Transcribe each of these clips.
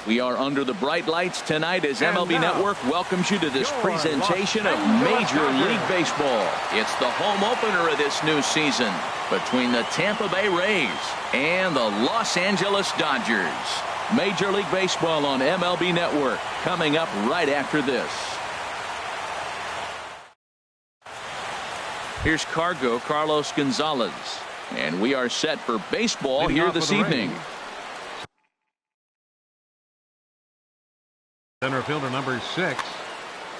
We are under the bright lights tonight as MLB Network welcomes you to this presentation of Major League Baseball. It's the home opener of this new season between the Tampa Bay Rays and the Los Angeles Dodgers. Major League Baseball on MLB Network coming up right after this. Here's Carlos Gonzalez, and we are set for baseball here this evening. Center fielder number 6,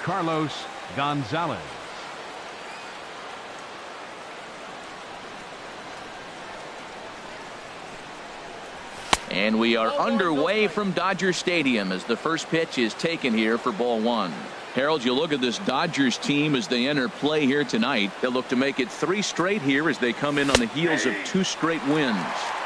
Carlos Gonzalez. And we are underway from Dodger Stadium as the first pitch is taken here for ball 1. Harold, you look at this Dodgers team as they enter play here tonight. They'll look to make it 3 straight here as they come in on the heels of 2 straight wins.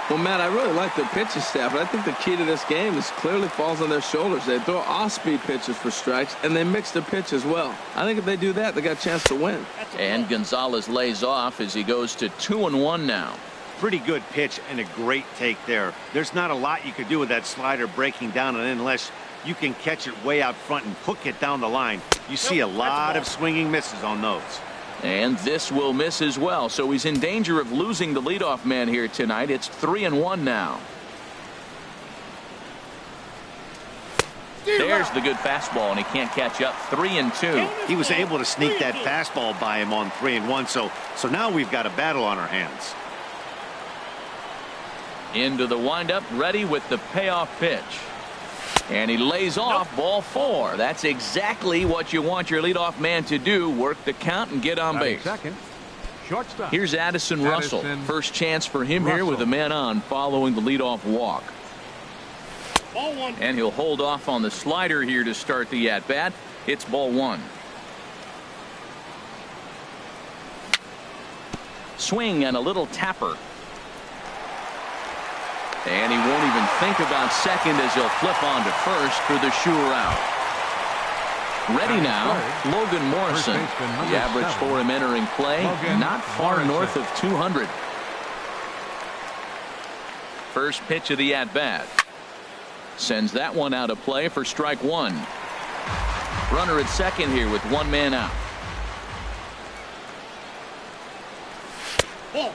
Well, Matt, I really like the pitching staff, but I think the key to this game is clearly falls on their shoulders. They throw off-speed pitches for strikes, and they mix the pitch as well. I think if they do that, they got a chance to win. And Gonzalez lays off as he goes to 2-1 now. Pretty good pitch and a great take there. There's not a lot you could do with that slider breaking down, and unless you can catch it way out front and hook it down the line, you see a lot of swinging misses on those. And this will miss as well, so he's in danger of losing the leadoff man here tonight. It's 3-1 now. There's the good fastball, and he can't catch up. 3-2. He was able to sneak that fastball by him on 3-1, so now we've got a battle on our hands. Into the windup, ready with the payoff pitch. And he lays off ball 4. That's exactly what you want your leadoff man to do. Work the count and get on base. Second, shortstop. Here's Addison Russell. First chance for him here with a man on following the leadoff walk. Ball 1. And he'll hold off on the slider here to start the at-bat. It's ball 1. Swing and a little tapper. And he won't even think about second as he'll flip on to first for the sure out. Ready now, Logan Morrison. The average for him entering play, not far north of 200. First pitch of the at-bat. Sends that one out of play for strike 1. Runner at second here with 1 man out.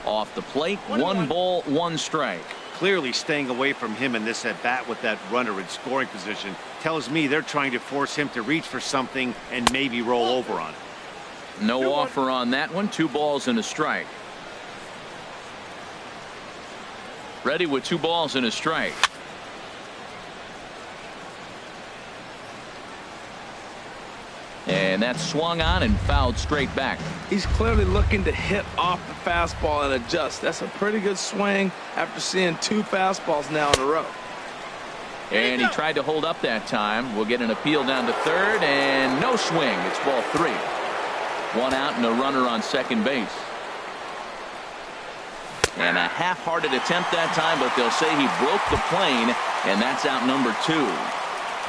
Off the plate, 1 ball, 1 strike. Clearly staying away from him in this at-bat with that runner in scoring position tells me they're trying to force him to reach for something and maybe roll over on it. No offer on that one. 2 balls and a strike. Ready with 2 balls and a strike. And that's swung on and fouled straight back. He's clearly looking to hit off the fastball and adjust. That's a pretty good swing after seeing 2 fastballs now in a row. And he tried to hold up that time. We'll get an appeal down to third, and no swing. It's ball 3. 1 out and a runner on second base. And a half-hearted attempt that time, but they'll say he broke the plane, and that's out number 2.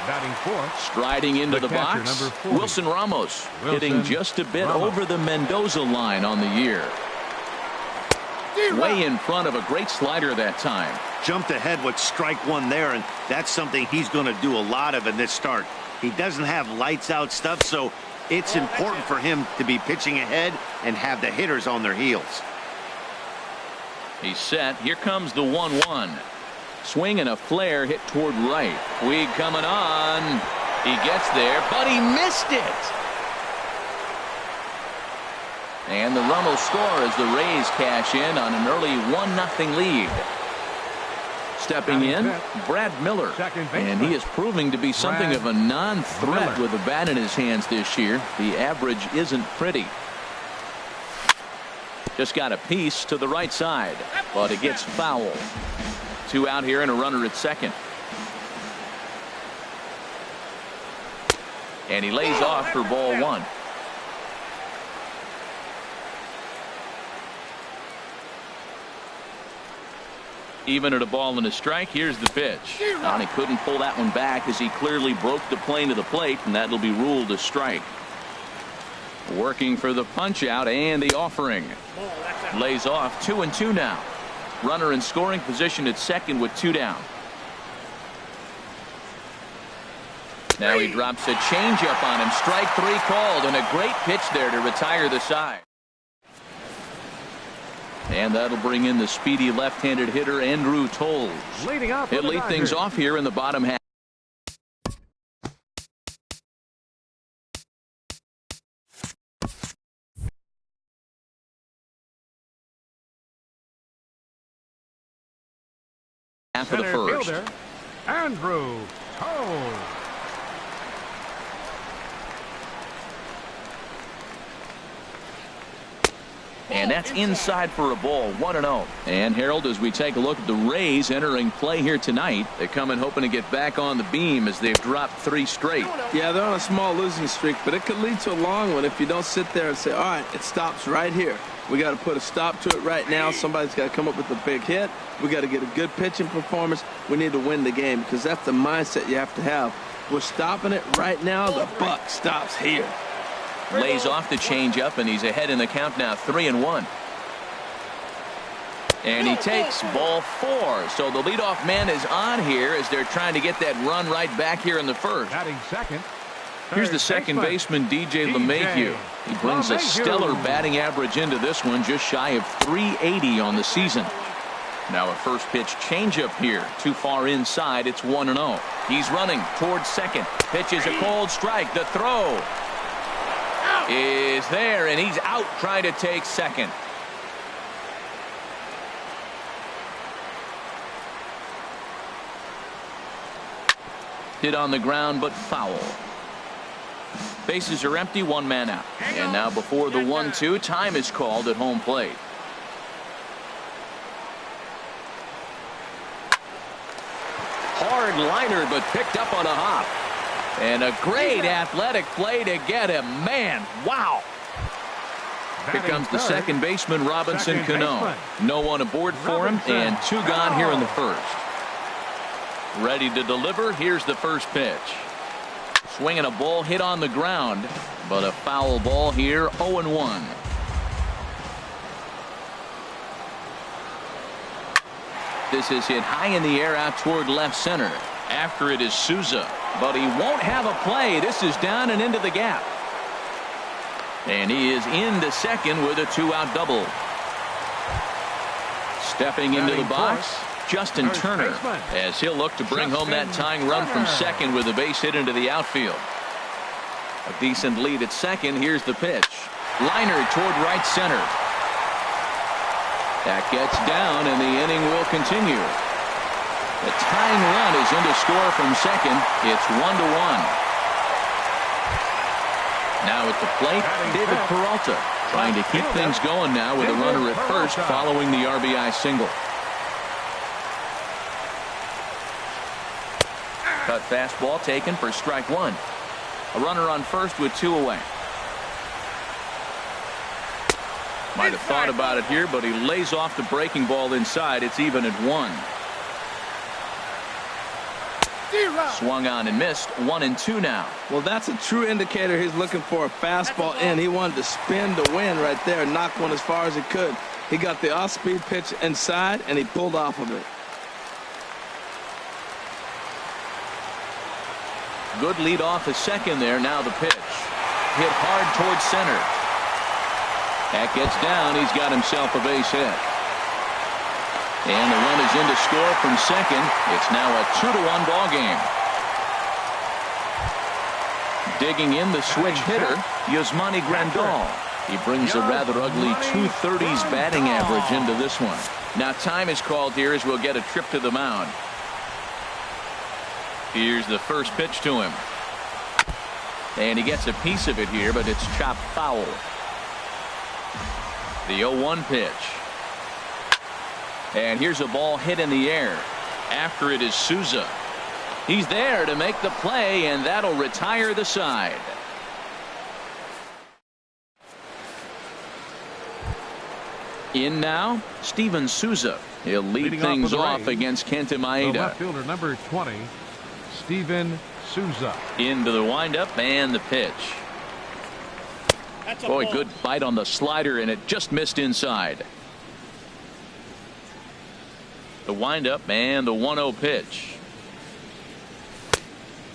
Batting 4th. Striding into the box, Wilson Ramos, hitting just a bit over the Mendoza line on the year. Way in front of a great slider that time. Jumped ahead with strike 1 there, and that's something he's going to do a lot of in this start. He doesn't have lights out stuff, so it's important for him to be pitching ahead and have the hitters on their heels. He's set. Here comes the 1-1. Swing and a flare hit toward right. Puig coming on. He gets there, but he missed it. And the run will score as the Rays cash in on an early 1-0 lead. Stepping in, Brad Miller. And he is proving to be something of a non-threat with a bat in his hands this year. The average isn't pretty. Just got a piece to the right side, but it gets foul. 2 out here and a runner at second. And he lays off for ball 1. Even at a ball and a strike. Here's the pitch. And he couldn't pull that one back as he clearly broke the plane to the plate, and that'll be ruled a strike. Working for the punch out and the offering. Lays off. 2-2 now. Runner in scoring position at second with 2 down. Now he drops a changeup on him. Strike three called, and a great pitch there to retire the side. And that'll bring in the speedy left-handed hitter Andrew Toles. He'll lead things off here in the bottom half. Half of the first. Fielder, Andrew Toles. And that's inside for a ball, 1-0. And Harold, as we take a look at the Rays entering play here tonight, they come in hoping to get back on the beam as they've dropped 3 straight. Yeah, they're on a small losing streak, but it could lead to a long one if you don't sit there and say, all right, it stops right here. We got to put a stop to it right now. Somebody's got to come up with a big hit. We got to get a good pitching performance. We need to win the game because that's the mindset you have to have. We're stopping it right now. The buck stops here. Lays off the changeup, and he's ahead in the count now, 3-1. And he takes ball 4. So the leadoff man is on here as they're trying to get that run right back here in the first. Batting second. Here's the second baseman, DJ LeMahieu. He brings a stellar batting average into this one, just shy of 380 on the season. Now a first pitch changeup here, too far inside. It's 1-0. He's running towards second. Pitches a cold strike. The throw is there, and he's out trying to take second. Hit on the ground, but foul. Bases are empty, 1 man out. And now before the 1-2, time is called at home plate. Hard liner, but picked up on a hop. And a great athletic play to get him. Man, wow. Here comes the second baseman, Robinson Cano. No one aboard for him, and 2 gone here in the first. Ready to deliver. Here's the first pitch. Swinging a ball hit on the ground, but a foul ball here, 0-1. This is hit high in the air out toward left center. After it is Souza, but he won't have a play. This is down and into the gap. And he is into second with a 2-out double. Stepping into the box, Justin Turner, as he'll look to bring home that tying run from second with a base hit into the outfield. A decent lead at second. Here's the pitch. Liner toward right center. That gets down, and the inning will continue. The tying run is in to score from second. It's 1-1. Now at the plate, David Peralta trying to keep things going now with a runner at first following the RBI single. Cut fastball taken for strike 1. A runner on first with 2 away. Might have thought about it here, but he lays off the breaking ball inside. It's even at 1. Swung on and missed. 1-2 now. Well, that's a true indicator. He's looking for a fastball in. He wanted to spin to win right there, knock one as far as he could. He got the off-speed pitch inside, and he pulled off of it. Good lead off at second there. Now the pitch. Hit hard towards center. That gets down. He's got himself a base hit. And the run is in to score from second. It's now a 2-1 ball game. Digging in the switch hitter, Yasmani Grandal. He brings a rather ugly 230s batting average into this one. Now time is called here as we'll get a trip to the mound. Here's the first pitch to him. And he gets a piece of it here, but it's chopped foul. The 0-1 pitch. And here's a ball hit in the air. After it is Souza. He's there to make the play, and that'll retire the side. In now, Steven Souza. He'll lead things off against Kenta Maeda. The left fielder, number 20, Steven Souza. Into the windup and the pitch. Boy, good bite on the slider, and it just missed inside. The windup and the 1-0 pitch.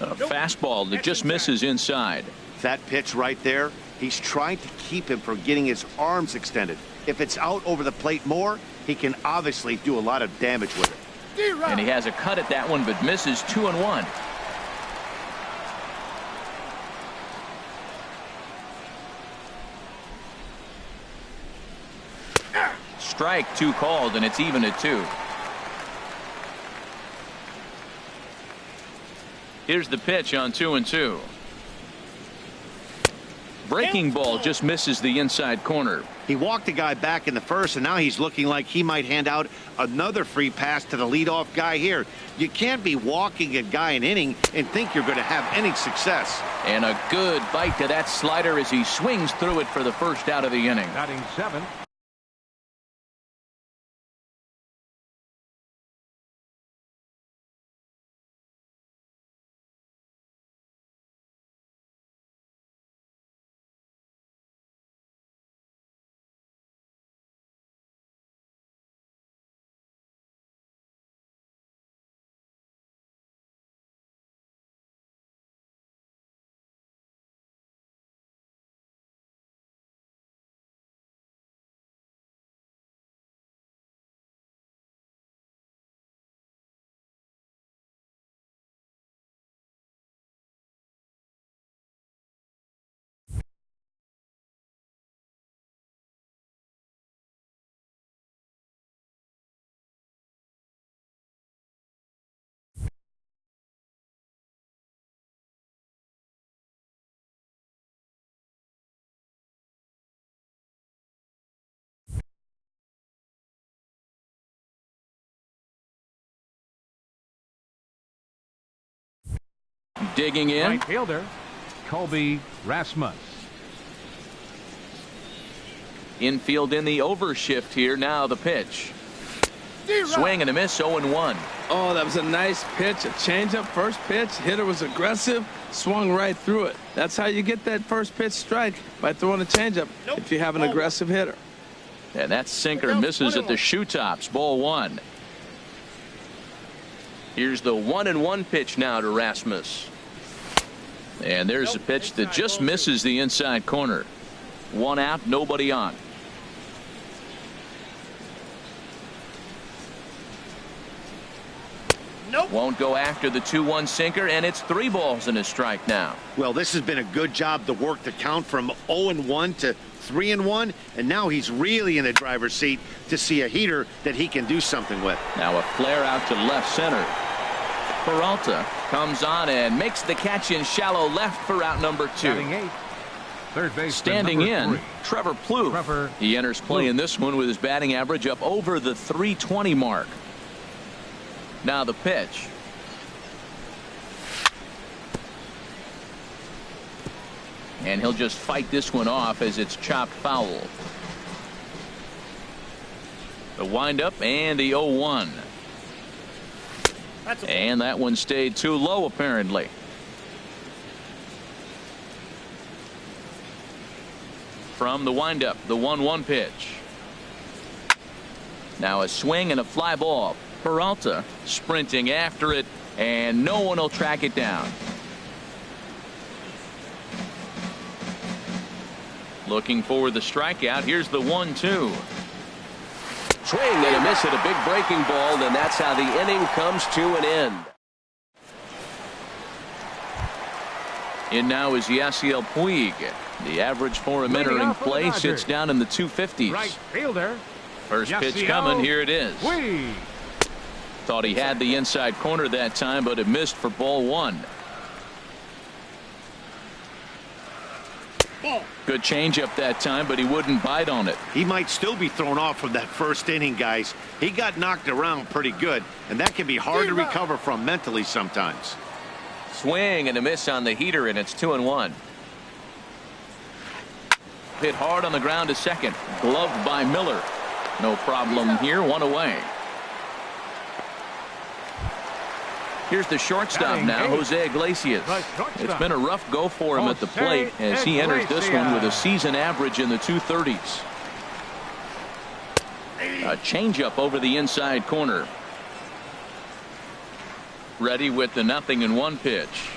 A fastball that just misses inside. That pitch right there, he's trying to keep him from getting his arms extended. If it's out over the plate more, he can obviously do a lot of damage with it. And he has a cut at that one, but misses 2-1. Strike 2 called, and it's even at 2. Here's the pitch on 2-2. Breaking ball just misses the inside corner. He walked the guy back in the first, and now he's looking like he might hand out another free pass to the leadoff guy here. You can't be walking a guy an inning and think you're going to have any success. And a good bite to that slider as he swings through it for the first out of the inning. Batting 7. Digging in. Right fielder, Colby Rasmus. Infield in the overshift here. Now the pitch. Swing and a miss, 0-1. Oh, that was a nice pitch. A changeup first pitch. Hitter was aggressive. Swung right through it. That's how you get that first pitch strike, by throwing a changeup if you have an aggressive hitter. And that sinker misses at the shoe tops. Ball 1. Here's the 1-1 pitch now to Rasmus. And there's a pitch that just misses the inside corner. 1 out, nobody on. Won't go after the 2-1 sinker, and it's 3 balls and a strike now. Well, this has been a good job to work the count from 0-1 to 3-1, and now he's really in the driver's seat to see a heater that he can do something with. Now a flare out to left center. Peralta comes on and makes the catch in shallow left for out number 2. Batting 8. Third base. Standing in, 3. Trevor Plouffe. He enters play in this one with his batting average up over the .320 mark. Now the pitch. And he'll just fight this one off as it's chopped foul. The windup and the 0-1. And that one stayed too low apparently. From the windup, the 1-1 pitch. Now a swing and a fly ball. Peralta sprinting after it, and no one will track it down. Looking for the strikeout. Here's the 1-2. Swing and a miss at a big breaking ball, and that's how the inning comes to an end. In now is Yasiel Puig. The average for him entering play sits down in the 250s. Right fielder. First pitch Yasiel coming. Here it is. Puig. Thought he had the inside corner that time, but it missed for ball 1. Good changeup that time, but he wouldn't bite on it. He might still be thrown off from that first inning, guys. He got knocked around pretty good, and that can be hard to recover from mentally sometimes. Swing and a miss on the heater, and it's 2-1. Hit hard on the ground to second. Gloved by Miller. No problem here. 1 away. Here's the shortstop now, Jose Iglesias. It's been a rough go for him at the plate as he enters this one with a season average in the 230s. A changeup over the inside corner. Ready with the 0-1 pitch.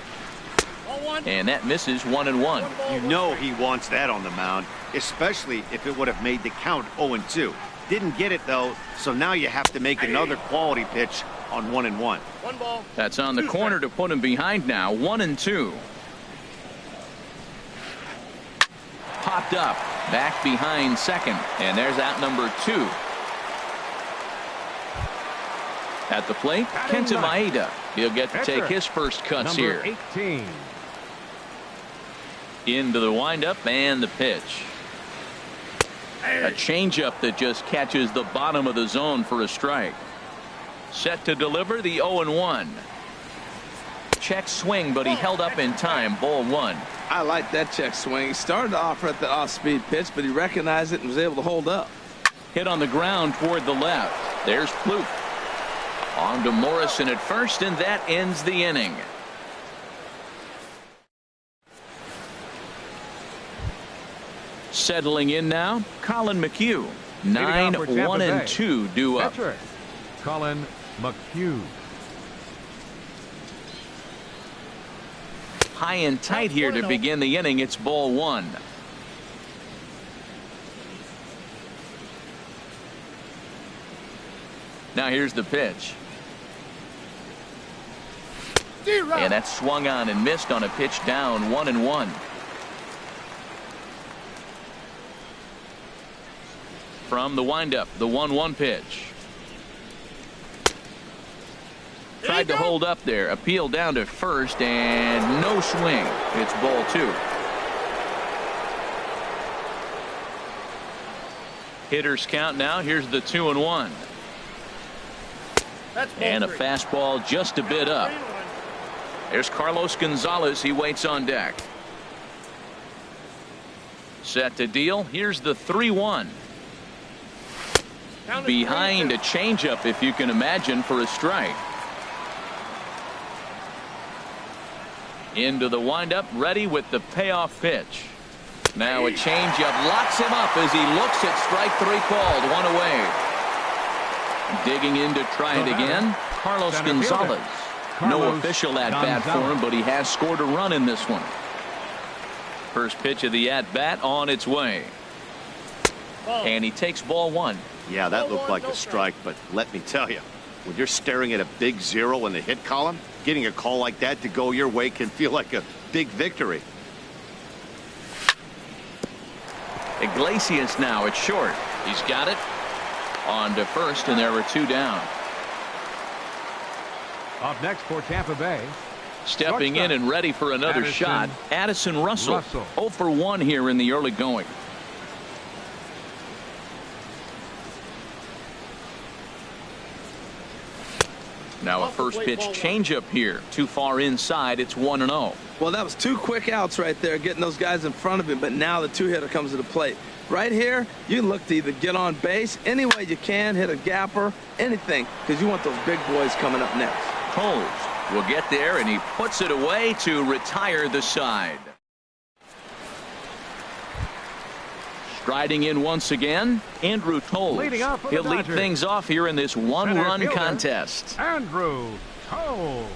And that misses 1-1. You know he wants that on the mound, especially if it would have made the count 0-2. Didn't get it, though, so now you have to make another quality pitch on 1-1. 1 ball. That's on the corner to put him behind now. 1-2. Popped up. Back behind second. And there's out number 2. At the plate, Kenta Maeda. He'll get to take his first cuts Number here. 18. Into the windup and the pitch. A changeup that just catches the bottom of the zone for a strike. Set to deliver the 0-1. Check swing, but he held up in time. Ball 1. I like that check swing. He started off at the off-speed pitch, but he recognized it and was able to hold up. Hit on the ground toward the left. There's Plouffe. On to Morrison at first, and that ends the inning. Settling in now, Colin McHugh. 9-1-2 due up. Pitcher, Colin McHugh. High and tight here to begin the inning. It's ball 1. Now here's the pitch. And that's swung on and missed on a pitch down. 1-1. From the windup, the 1-1 pitch. Tried to hold up there. Appeal down to first, and no swing. It's ball 2. Hitters count now. Here's the 2-1. And a fastball just a bit up. There's Carlos Gonzalez. He waits on deck. Set to deal. Here's the 3-1. Behind a changeup, if you can imagine, for a strike. Into the windup, ready with the payoff pitch. Now a changeup locks him up as he looks at strike 3 called. 1 away. Digging in to try it again, Carlos Gonzalez. No official at-bat for him, but he has scored a run in this one. First pitch of the at-bat on its way. And he takes ball 1. Yeah, that looked like a strike, but let me tell you, when you're staring at a big 0 in the hit column, getting a call like that to go your way can feel like a big victory. Iglesias now at short. He's got it. On to first, and there are 2 down. Up next for Tampa Bay. Stepping in and ready for another shot, Addison Russell. 0 for 1 here in the early going. Now a first pitch changeup here. Too far inside. It's 1-0. Well, that was 2 quick outs right there, getting those guys in front of him, but now the 2-hitter comes to the plate. Right here, you look to either get on base any way you can, hit a gapper, anything, because you want those big boys coming up next. Toles will get there, and he puts it away to retire the side. Striding in once again, Andrew Toles. He'll lead things off here in this 1-run contest. Andrew Toles.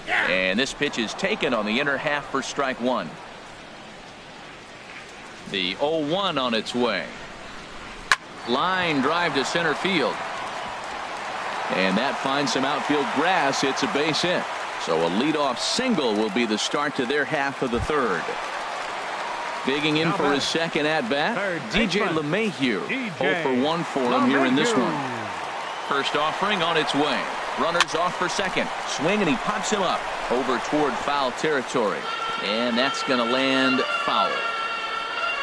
And this pitch is taken on the inner half for strike 1. The 0-1 on its way. Line drive to center field. And that finds some outfield grass. It's a base hit. So a leadoff single will be the start to their half of the 3rd. Digging in for his second at-bat, DJ LeMahieu. 0 for 1 for him here in this one. First offering on its way. Runners off for second. Swing, and he pops him up over toward foul territory. And that's going to land foul.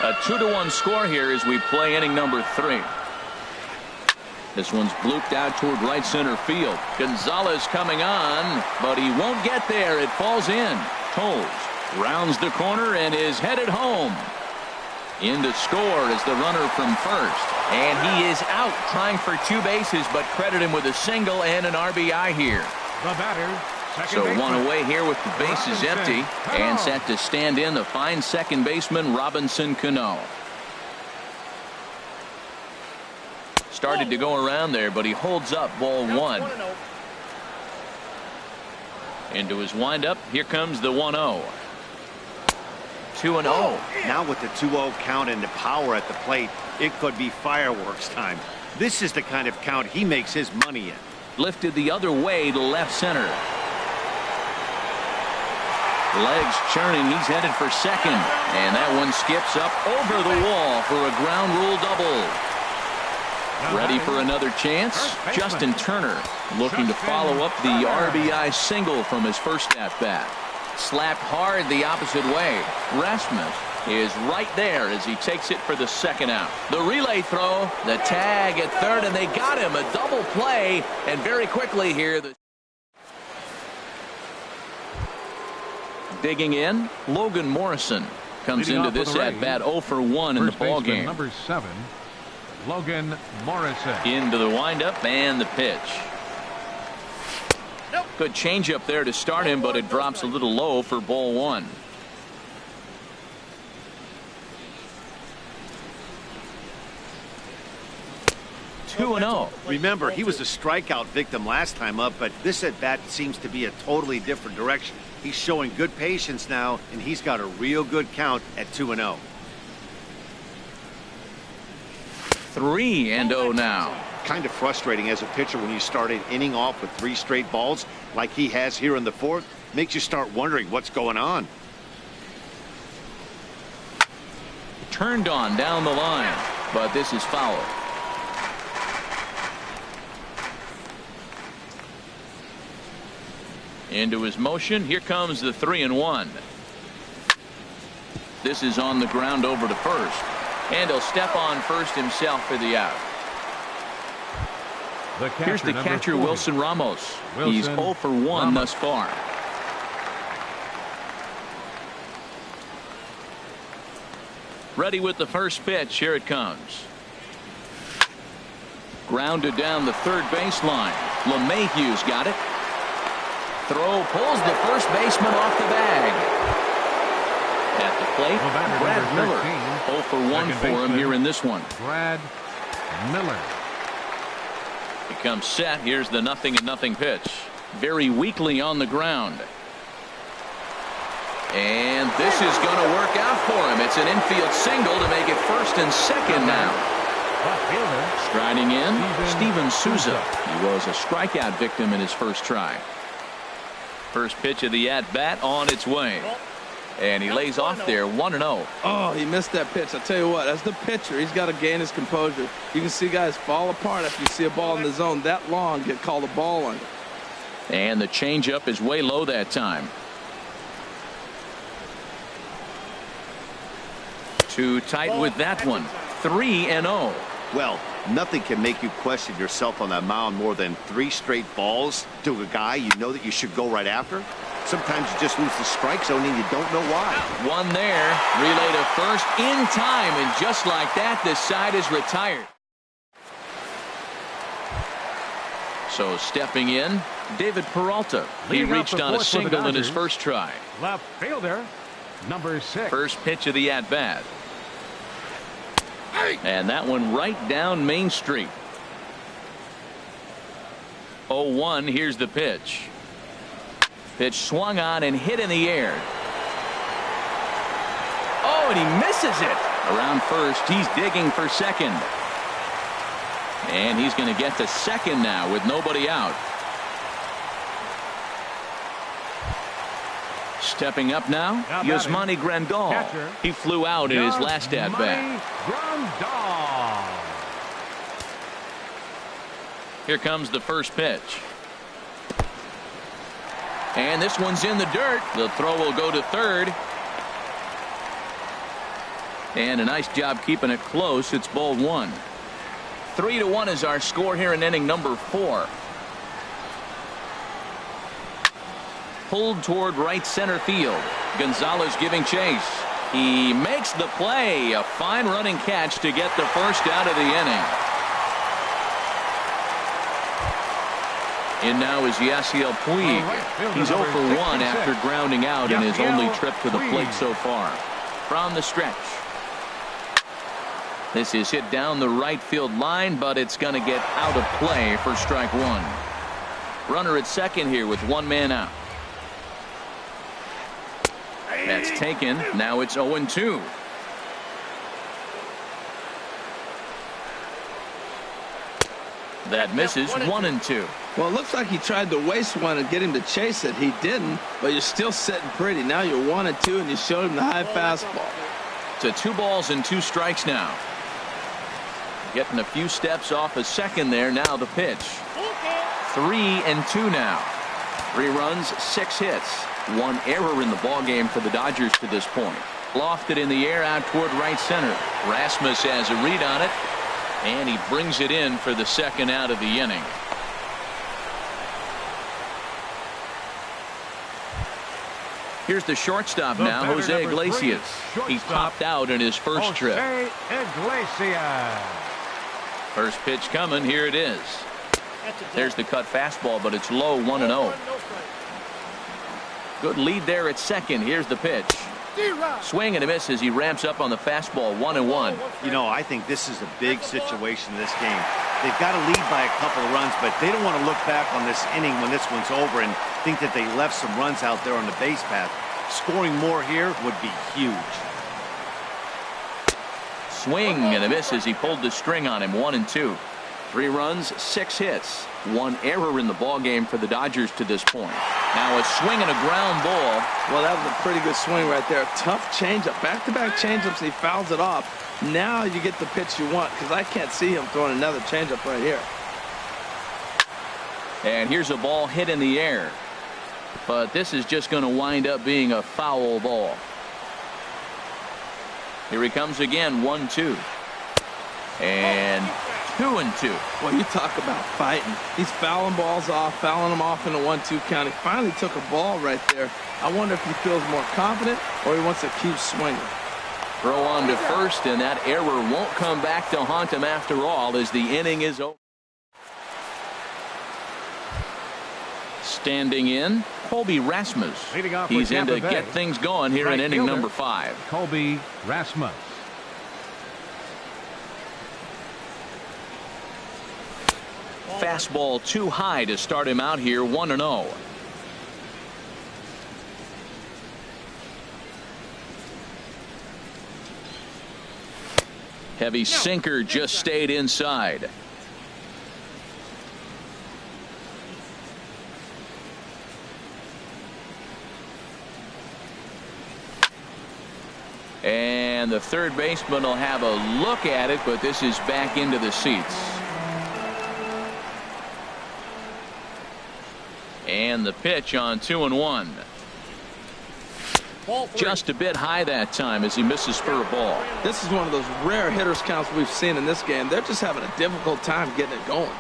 A 2-1 score here as we play inning number 3. This one's blooped out toward right center field. Gonzalez coming on, but he won't get there. It falls in. Toles rounds the corner and is headed home. In to score is the runner from first. And he is out trying for 2 bases, but credit him with a single and an RBI here. The batter, so 1 away here with the bases empty, and set to stand in the fine second baseman Robinson Cano. Started to go around there, but he holds up ball 1. Into his windup. Here comes the 1-0. 2-0. Now with the 2-0 count and the power at the plate, it could be fireworks time. This is the kind of count he makes his money in. Lifted the other way to left center. Legs churning. He's headed for second. And that one skips up over the wall for a ground rule double. Ready for another chance? Justin Turner looking to follow up the RBI single from his first at-bat. Slapped hard the opposite way. Rasmus is right there as he takes it for the second out. The relay throw, the tag at third, and they got him. A double play, and very quickly here. Digging in, Logan Morrison comes into this at-bat 0 for 1 in the ballgame. Number 7, Logan Morrison. Into the windup and the pitch. Good changeup there to start him, but it drops a little low for ball 1. Two and 0. Remember, he was a strikeout victim last time up, but this at-bat seems to be a totally different direction. He's showing good patience now, and he's got a real good count at 2-0. 3-0 now. Kind of frustrating as a pitcher when you start an inning off with 3 straight balls like he has here in the 4th. Makes you start wondering what's going on. Turned on down the line, but this is foul. Into his motion. Here comes the 3-1. This is on the ground over to first. And he'll step on first himself for the out. Here's the catcher, 40. Wilson Ramos. He's 0 for 1 thus far. Ready with the first pitch. Here it comes. Grounded down the third baseline. LeMahieu's got it. Throw pulls the first baseman off the bag. At the plate, Brad Miller. 0 for 1 for him here in this one. Brad Miller. He comes set. Here's the 0-0 pitch. Very weakly on the ground. And this is going to work out for him. It's an infield single to make it first and second now. Striding in, Steven Souza. He was a strikeout victim in his first try. First pitch of the at-bat on its way. And he lays off there 1-0. Oh, he missed that pitch. I tell you what, as the pitcher, he's got to gain his composure. You can see guys fall apart after you see a ball in the zone that long get called a ball under. And the changeup is way low that time. Too tight with that one. 3-0. Well, nothing can make you question yourself on that mound more than 3 straight balls to a guy you know that you should go right after. Sometimes you just lose the strike zone and you don't know why. One there. Relay to first in time, and just like that, this side is retired. So stepping in, David Peralta. He reached on a single in his first try. Left fielder, number 6. First pitch of the at-bat. And that one right down Main Street. 0-1. Here's the pitch. Pitch swung on and hit in the air. Oh, and he misses it. Around first, he's digging for second. And he's going to get to second now with nobody out. Stepping up now, Yasmani Grandal. He flew out in his last at-bat. Here comes the first pitch. And this one's in the dirt. The throw will go to third. And a nice job keeping it close. It's ball 1. 3-1 is our score here in inning number 4. Pulled toward right center field. Gonzalez giving chase. He makes the play. A fine running catch to get the first out of the inning. In now is Yasiel Puig. He's 0 for 1 after grounding out in his only trip to the plate so far. From the stretch. This is hit down the right field line, but it's going to get out of play for strike 1. Runner at second here with 1 man out. That's taken. Now it's 0-2. That misses. 1-2. Well, it looks like he tried to waste one and get him to chase it. He didn't, but you're still sitting pretty. Now you're 1-2, and you showed him the high fastball. To 2 balls and 2 strikes now. Getting a few steps off a second there. Now the pitch. 3-2 now. 3 runs, 6 hits. 1 error in the ballgame for the Dodgers to this point. Lofted in the air out toward right center. Rasmus has a read on it, and he brings it in for the second out of the inning. Here's the shortstop now, Jose Iglesias. He popped out in his first trip. Iglesias. First pitch coming. Here it is. There's the cut fastball, but it's low. 1-0. Good lead there at second. Here's the pitch. Swing and a miss as he ramps up on the fastball. 1-1. You know, I think this is a big situation in this game. They've got to lead by a couple of runs, but they don't want to look back on this inning when this one's over and think that they left some runs out there on the base path. Scoring more here would be huge. Swing and a miss as he pulled the string on him. 1-2. 3 runs, 6 hits. 1 error in the ballgame for the Dodgers to this point. Now a swing and a ground ball. Well, that was a pretty good swing right there. Tough changeup. Back-to-back changeups. He fouls it off. Now you get the pitch you want, because I can't see him throwing another changeup right here. And here's a ball hit in the air. But this is just going to wind up being a foul ball. Here he comes again. 1-2. And 2-2. Well, you talk about fighting. He's fouling balls off, fouling them off in a 1-2 count. He finally took a ball right there. I wonder if he feels more confident or he wants to keep swinging. Throw on to first, and that error won't come back to haunt him after all as the inning is over. Standing in, Colby Rasmus. He's in to get things going here in inning number 5. Colby Rasmus. Fastball too high to start him out here. 1-0. Heavy sinker just stayed inside. And the third baseman will have a look at it, but this is back into the seats. And the pitch on 2-1. Just a bit high that time as he misses for a ball. This is one of those rare hitters counts we've seen in this game. They're just having a difficult time getting it going.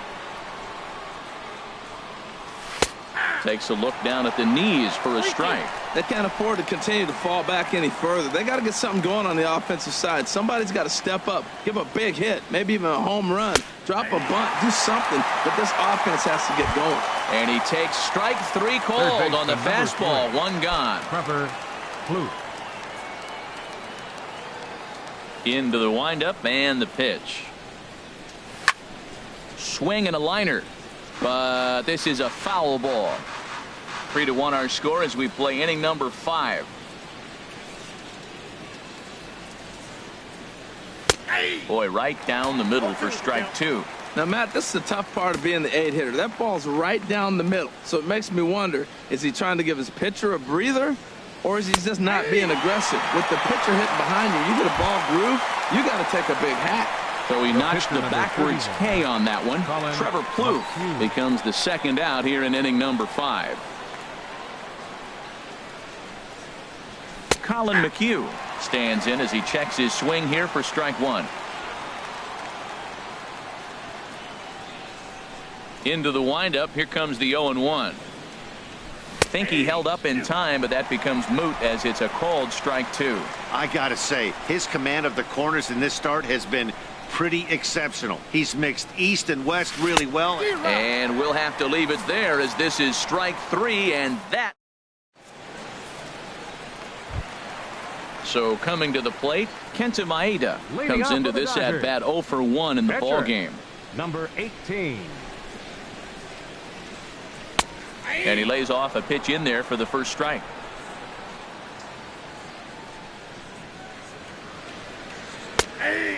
Takes a look down at the knees for a strike. They can't afford to continue to fall back any further. They got to get something going on the offensive side. Somebody's got to step up, give a big hit, maybe even a home run, drop a bunt, do something. But this offense has to get going. And he takes strike 3 called on the fastball. 1 gone. Into the windup and the pitch. Swing and a liner. But this is a foul ball. 3-1 our score as we play inning number 5. Boy, right down the middle for strike 2. Now, Matt, this is the tough part of being the 8-hitter. That ball's right down the middle. So it makes me wonder, is he trying to give his pitcher a breather, or is he just not being aggressive? With the pitcher hitting behind you, you get a ball groove, you got to take a big hack. So he notched the backwards K on that one. Trevor Plouffe becomes the second out here in inning number 5. Colin McHugh stands in as he checks his swing here for strike 1. Into the windup. Here comes the 0-1. Think he held up in time, but that becomes moot as it's a called strike 2. I gotta say, his command of the corners in this start has been pretty exceptional. He's mixed east and west really well. And we'll have to leave it there as this is strike 3, and that. So coming to the plate, Kenta Maeda comes into this at bat 0 for 1 in the ball game. Number 18. And he lays off a pitch in there for the first strike.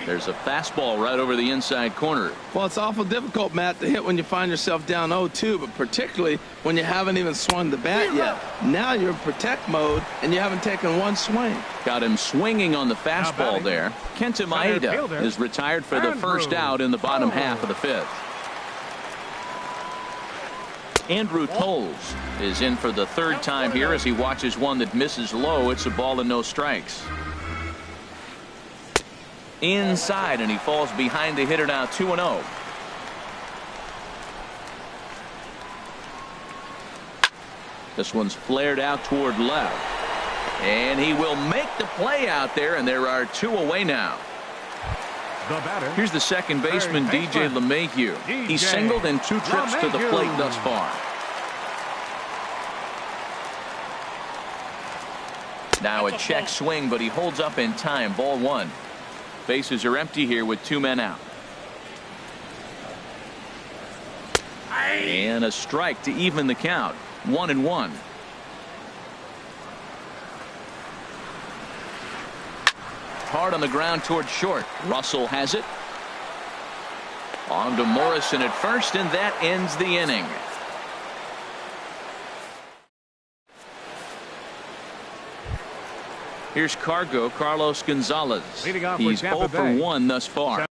There's a fastball right over the inside corner. Well, it's awful difficult, Matt, to hit when you find yourself down 0-2, but particularly when you haven't even swung the bat yet. Now you're in protect mode, and you haven't taken one swing. Got him swinging on the fastball there. Kenta Maeda is retired for the first out in the bottom half of the fifth. Andrew Toles is in for the third time here as he watches one that misses low. It's a ball and no strikes. Inside, and he falls behind the hitter now, 2-0. This one's flared out toward left. And he will make the play out there, and there are 2 away now. Here's the second baseman, DJ LeMahieu. He's singled in 2 trips to the plate thus far. Now a check swing, but he holds up in time. Ball 1. Bases are empty here with 2 men out. And a strike to even the count. 1-1. Hard on the ground toward short. Russell has it. On to Morrison at first, and that ends the inning. Here's Carlos Gonzalez. He's 0 for 1 thus far.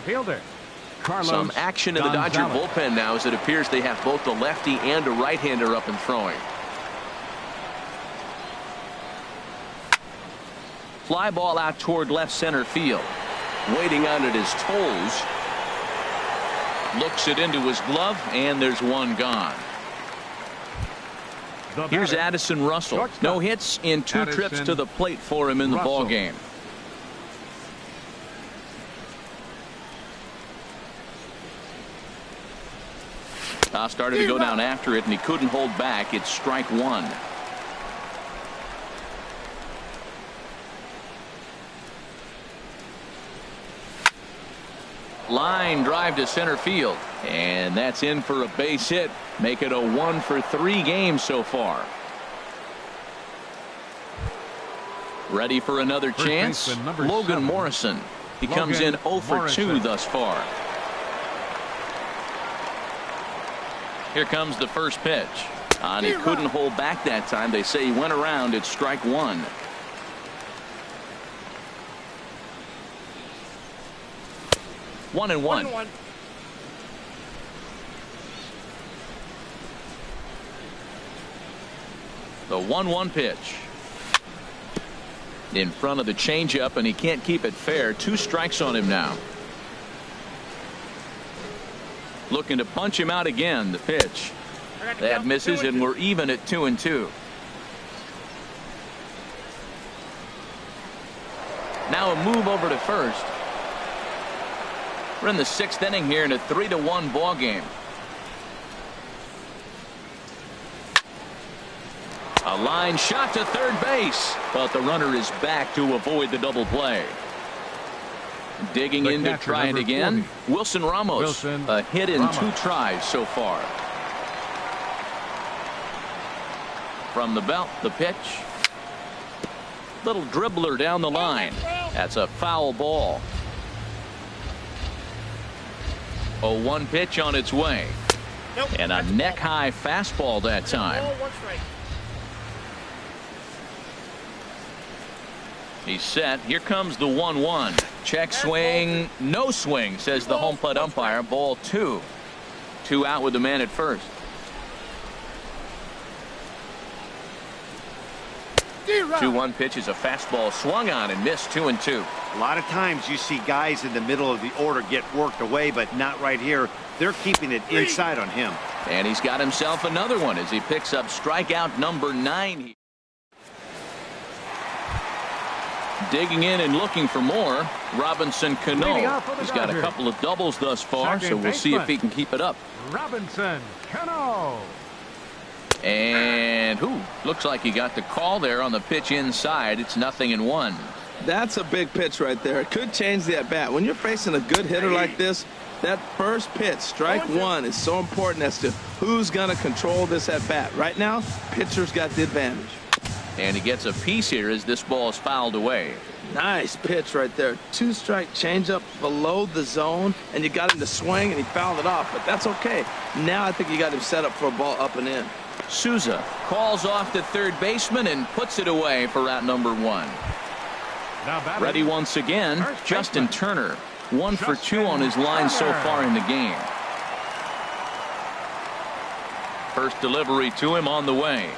Fielder. Some action in the Dodger bullpen now, as it appears they have both a lefty and a right-hander up and throwing. Fly ball out toward left center field. Waiting on it is Toles. Looks it into his glove, and there's one gone. Here's Addison Russell. No hits in 2 trips to the plate for him in the ball game. Started to go down after it, and he couldn't hold back. It's strike 1. Line drive to center field, and that's in for a base hit. Make it a 1 for 3 games so far. Ready for another chance. Logan Morrison. He comes in 0 for 2 thus far. Here comes the first pitch. And he couldn't hold back that time. They say he went around. It's strike 1. One and one. The 1-1 pitch. In front of the changeup, and he can't keep it fair. 2 strikes on him now. Looking to punch him out again. The pitch. That misses, and we're even at 2-2. Now a move over to first. We're in the 6th inning here in a 3-1 ball game. A line shot to third base, but the runner is back to avoid the double play. Digging in to try it again. Wilson Ramos. A hit in 2 tries so far. From the belt, the pitch. Little dribbler down the line. That's a foul ball. 0-1 pitch on its way. And a neck-high fastball that time. He's set. Here comes the 1-1. Check swing. No swing, says the home plate umpire. Ball 2. 2 out with the man at first. The 2-1 pitch is a fastball swung on and missed. 2-2. A lot of times you see guys in the middle of the order get worked away, but not right here. They're keeping it inside on him. And he's got himself another one as he picks up strikeout number 9. Digging in and looking for more. Robinson Cano. He's got a couple of doubles thus far, so we'll see if he can keep it up. Robinson Cano. And looks like he got the call there on the pitch inside. It's 0-1. That's a big pitch right there. It could change the at-bat. When you're facing a good hitter like this, that first pitch, strike one, is so important as to who's going to control this at-bat. Right now, pitcher's got the advantage. And he gets a piece here as this ball is fouled away. Nice pitch right there. Two-strike changeup below the zone, and you got him to swing, and he fouled it off. But that's okay. Now I think you got him set up for a ball up and in. Souza calls off the third baseman and puts it away for out number one. Ready once again, Justin Turner. 1 for 2 on his line so far in the game. First delivery to him on the way.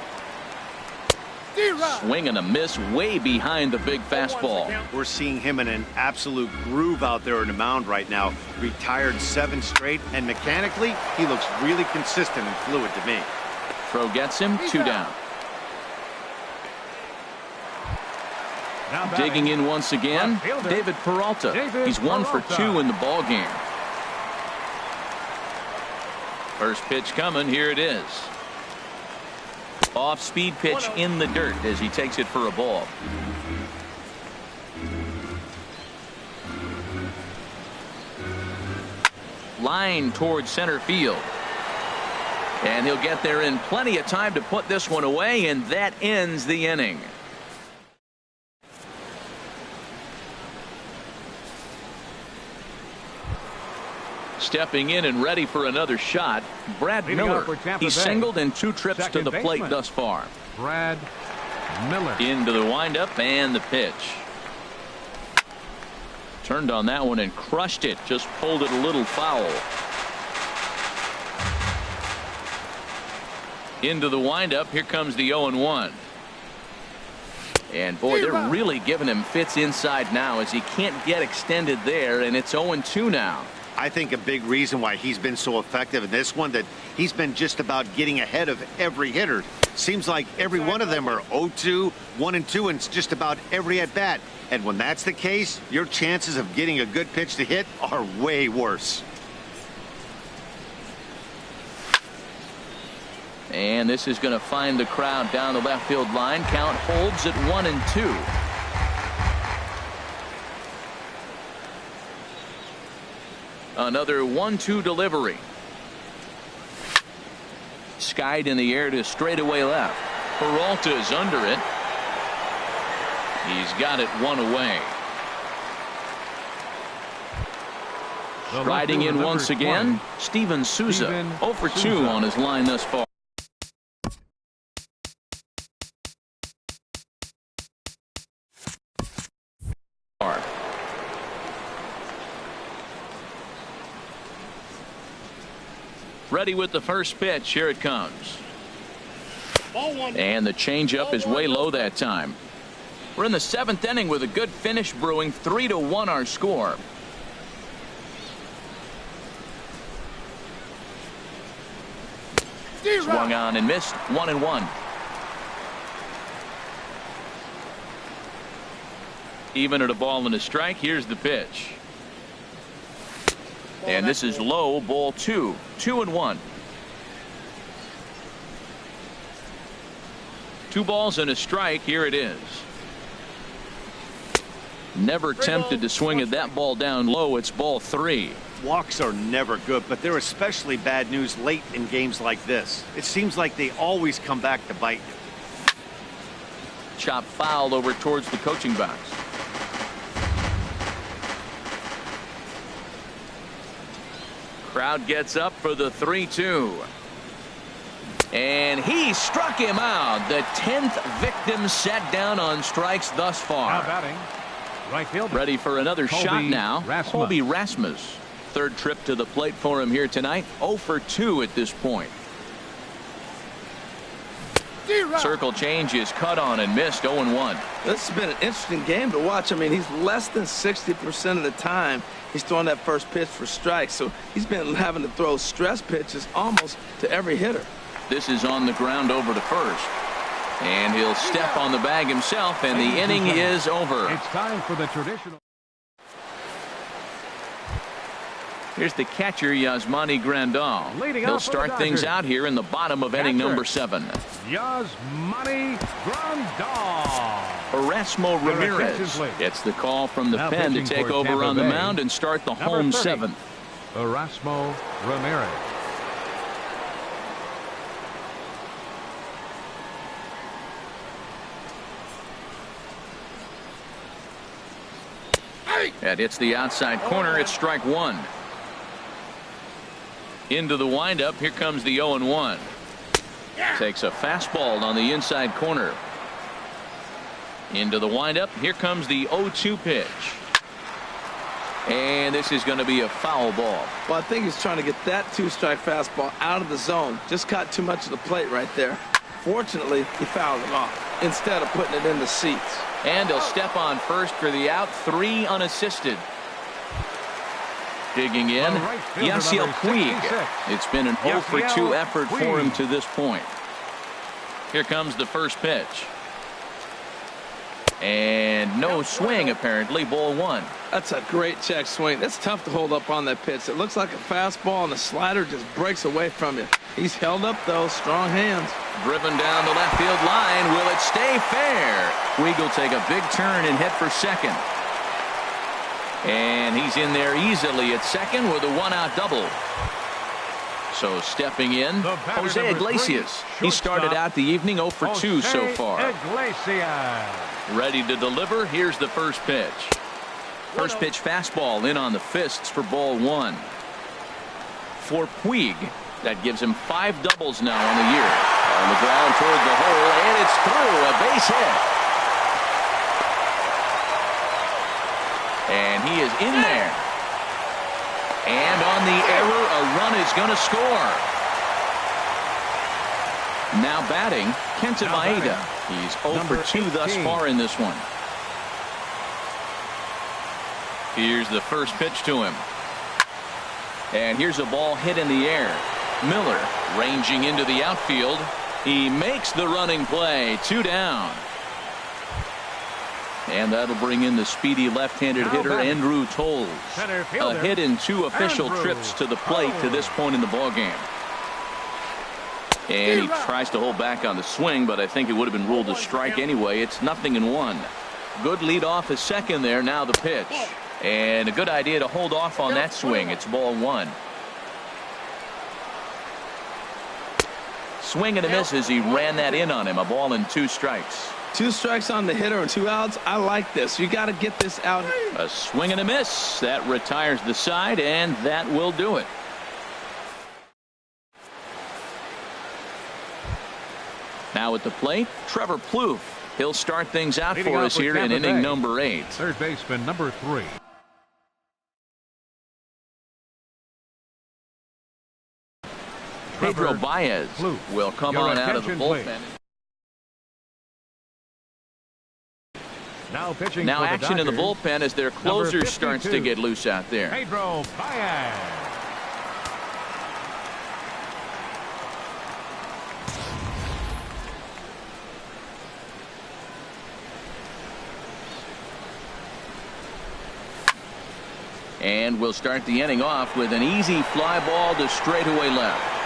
Swing and a miss way behind the big fastball. We're seeing him in an absolute groove out there in the mound right now. Retired 7 straight, and mechanically, he looks really consistent and fluid to me. Throw gets him, 2 down. Digging in once again, David Peralta. He's 1 for 2 in the ball game. First pitch coming. Here it is. Off-speed pitch in the dirt as he takes it for a ball. Line towards center field. And he'll get there in plenty of time to put this one away, and that ends the inning. Stepping in and ready for another shot, Brad Miller. He's singled in 2 trips to the plate thus far. Brad Miller. Into the windup and the pitch. Turned on that one and crushed it. Just pulled it a little foul. Into the windup. Here comes the 0-1. And boy, they're really giving him fits inside now as he can't get extended there, and it's 0-2 now. I think a big reason why he's been so effective in this one, that he's been just about getting ahead of every hitter. Seems like every one of them are 0-2, 1-2, and it's just about every at bat. And when that's the case, your chances of getting a good pitch to hit are way worse. And this is going to find the crowd down the left field line. Count holds at 1-2. Another 1-2 delivery. Skied in the air to straightaway left. Peralta is under it. He's got it 1 away. Riding in once again, Steven Souza. 0 for 2 on his line thus far. Ready with the first pitch. Here it comes. And the changeup is way low that time. We're in the 7th inning with a good finish brewing. 3-1 our score. Swung on and missed. 1-1. Even at a ball and a strike. Here's the pitch. And this is low, ball 2. 2-1. 2 balls and a strike. Here it is. Never tempted to swing at that ball down low. It's ball 3. Walks are never good, but they're especially bad news late in games like this. It seems like they always come back to bite you. Chop foul over towards the coaching box. Crowd gets up for the 3-2. And he struck him out. The 10th victim set down on strikes thus far. Now batting, right fielder. Ready for another shot now. Colby Rasmus. 3rd trip to the plate for him here tonight. 0 for 2 at this point. Circle change is cut on and missed. 0-1. This has been an interesting game to watch. I mean, he's less than 60% of the time he's throwing that first pitch for strikes. So he's been having to throw stress pitches almost to every hitter. This is on the ground over to first. And he'll step on the bag himself, and the inning is over. It's time for the traditional. Here's the catcher, Yasmani Grandal. He'll start things out here in the bottom of inning number 7. Yasmani Grandal. Erasmo Ramirez gets the call from the pen to take over on the mound and start the home seventh. Erasmo Ramirez. That hits the outside corner. It's strike one. Into the windup. Here comes the 0-1. Takes a fastball on the inside corner. Into the windup. Here comes the 0-2 pitch. And this is going to be a foul ball. Well, I think he's trying to get that two-strike fastball out of the zone. Just caught too much of the plate right there. Fortunately, he fouled it off instead of putting it in the seats. And he'll step on first for the out. 3 unassisted. Digging in, Yasiel Puig. It's been an 0-for-2 effort for him to this point. Here comes the first pitch. And no swing, apparently. Ball 1. That's a great check swing. It's tough to hold up on that pitch. It looks like a fastball, and the slider just breaks away from you. He's held up, though. Strong hands. Driven down the left field line. Will it stay fair? Puig will take a big turn and head for second. And he's in there easily at second with a one-out double. So stepping in, Jose Iglesias. He started out the evening 0-for-2 so far. Ready to deliver. Here's the first pitch. First pitch fastball in on the fists for ball 1. For Puig, that gives him 5 doubles now on the year. On the ground toward the hole, and it's through. A base hit. And he is in there. And on the error, a run is going to score. Now batting, Kenta Maeda. He's 0-for-2 thus far in this one. Here's the first pitch to him. And here's a ball hit in the air. Miller ranging into the outfield. He makes the running play. 2 down. And that'll bring in the speedy left-handed hitter Andrew Toles. A hit in 2 official trips to the plate to this point in the ballgame. And he tries to hold back on the swing, but I think it would have been ruled a strike anyway. It's 0-1. Good lead off at second there. Now the pitch. And a good idea to hold off on that swing. It's ball 1. Swing and a miss as he ran that in on him. A ball and 2 strikes. 2 strikes on the hitter and 2 outs. I like this. You got to get this out. A swing and a miss. That retires the side, and that will do it. Now at the plate, Trevor Plouffe. He'll start things out for us here in inning number 8. Third baseman number 3. Pedro Baez will come on out of the bullpen. Now action in the bullpen as their closer starts to get loose out there. Pedro Baez. And we'll start the inning off with an easy fly ball to straightaway left.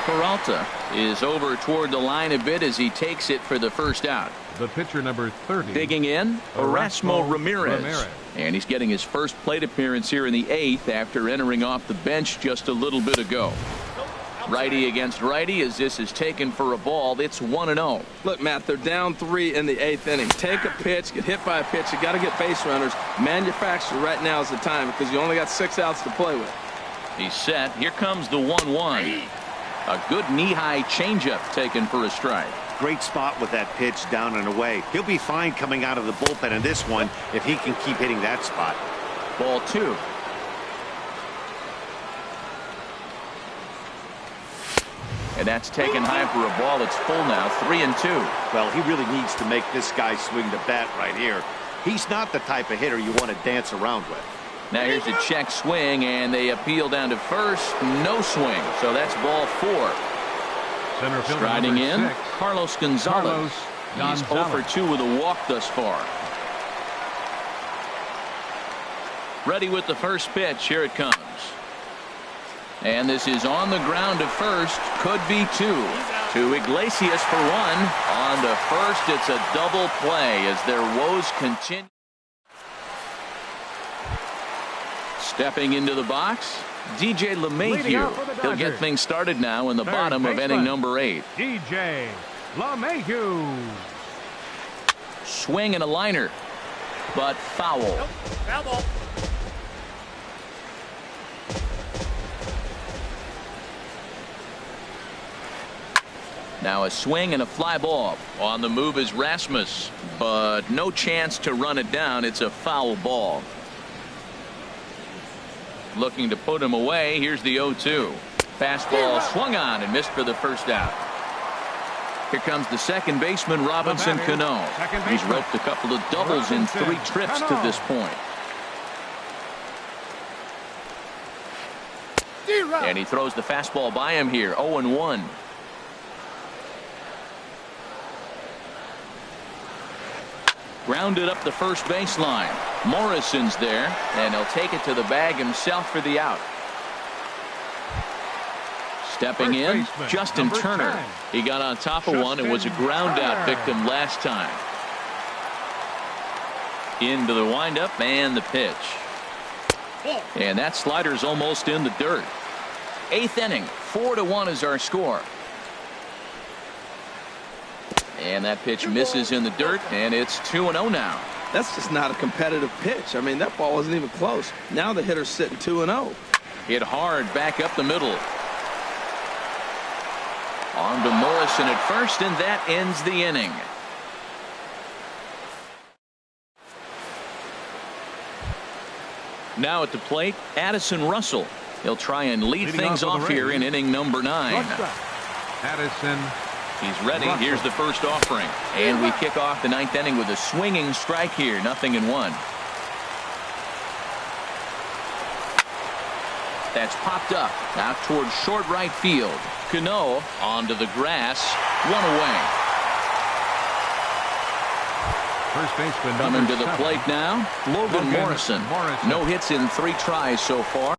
Peralta is over toward the line a bit as he takes it for the first out. The pitcher number 30. Digging in, Erasmo Ramirez. And he's getting his first plate appearance here in the 8th after entering off the bench just a little bit ago. Righty against righty as this is taken for a ball. It's 1-0. Look, Matt, they're down 3 in the 8th inning. Take a pitch, get hit by a pitch. You got to get base runners. Manufacture right now is the time because you only got 6 outs to play with. He's set. Here comes the 1-1. A good knee-high changeup taken for a strike. Great spot with that pitch down and away. He'll be fine coming out of the bullpen in this one if he can keep hitting that spot. Ball 2. And that's taken high for a ball. It's full now. 3-2. Well, he really needs to make this guy swing the bat right here. He's not the type of hitter you want to dance around with. Now here's a check swing, and they appeal down to first. No swing. So that's ball 4. Striding in, 6. Carlos Gonzalez. He's 0-for-2 with a walk thus far. Ready with the first pitch. Here it comes. And this is on the ground to first. Could be 2. To Iglesias for one. On to first, it's a double play as their woes continue. Stepping into the box, DJ LeMahieu. He'll get things started now in the bottom of inning number 8. DJ LeMahieu. Swing and a liner, but foul. Nope. Foul ball. Now a swing and a fly ball. On the move is Rasmus, but no chance to run it down. It's a foul ball. Looking to put him away. Here's the 0-2. Fastball swung on and missed for the first out. Here comes the second baseman, Robinson Cano. He's roped a couple of doubles in 3 trips to this point. And he throws the fastball by him here. 0-1. Grounded up the first baseline. Morrison's there, and he'll take it to the bag himself for the out. Stepping in, Justin Turner. He got on top of one and was a ground out victim last time. Into the windup and the pitch. And that slider's almost in the dirt. 8th inning, 4-1 is our score. And that pitch misses in the dirt, and it's 2-0 now. That's just not a competitive pitch. I mean, that ball wasn't even close. Now the hitter's sitting 2-0. Hit hard back up the middle. On to Morrison at first, and that ends the inning. Now at the plate, Addison Russell. He'll try and lead things off here in inning number 9. Addison. He's ready. Here's the first offering. And we kick off the 9th inning with a swinging strike here. 0-1. That's popped up. Out towards short right field. Cano onto the grass. 1 away. First baseman Coming to the plate now, Logan Morrison. No hits in 3 tries so far.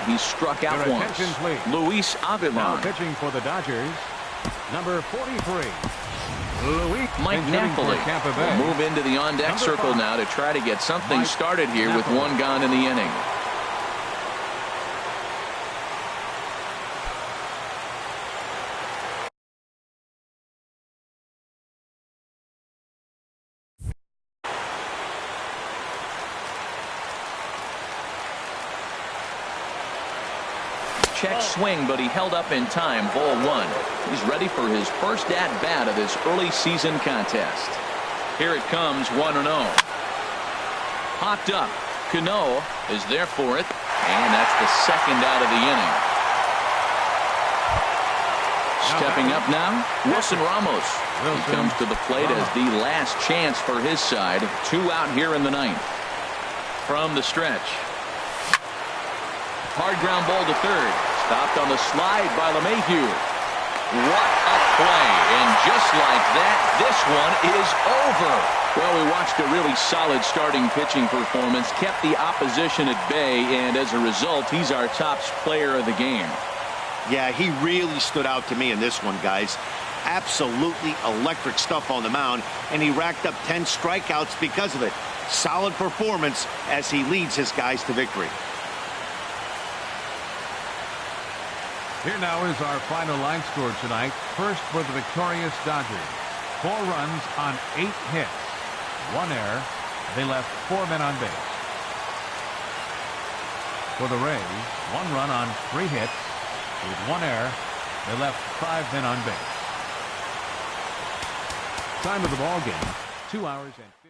He struck out once. Luis Avilan. Now pitching for the Dodgers, number 43. Mike Napoli will move into the on-deck circle now to try to get something started here with 1 gone in the inning. Check swing, but he held up in time. Ball 1. He's ready for his first at-bat of this early season contest. Here it comes, 1-0. Popped up. Cano is there for it, and that's the second out of the inning. Stepping up now, Wilson Ramos. He comes to the plate as the last chance for his side. 2 out here in the 9th. From the stretch. Hard ground ball to third. Stopped on the slide by LeMahieu. What a play. And just like that, this one is over. Well, we watched a really solid starting pitching performance. Kept the opposition at bay, and as a result, he's our top player of the game. Yeah, he really stood out to me in this one, guys. Absolutely electric stuff on the mound, and he racked up 10 strikeouts because of it. Solid performance as he leads his guys to victory. Here now is our final line score tonight. First for the victorious Dodgers. 4 runs on 8 hits. 1 error. They left 4 men on base. For the Rays, 1 run on 3 hits. With 1 error, they left 5 men on base. Time of the ball game, 2 hours and 50.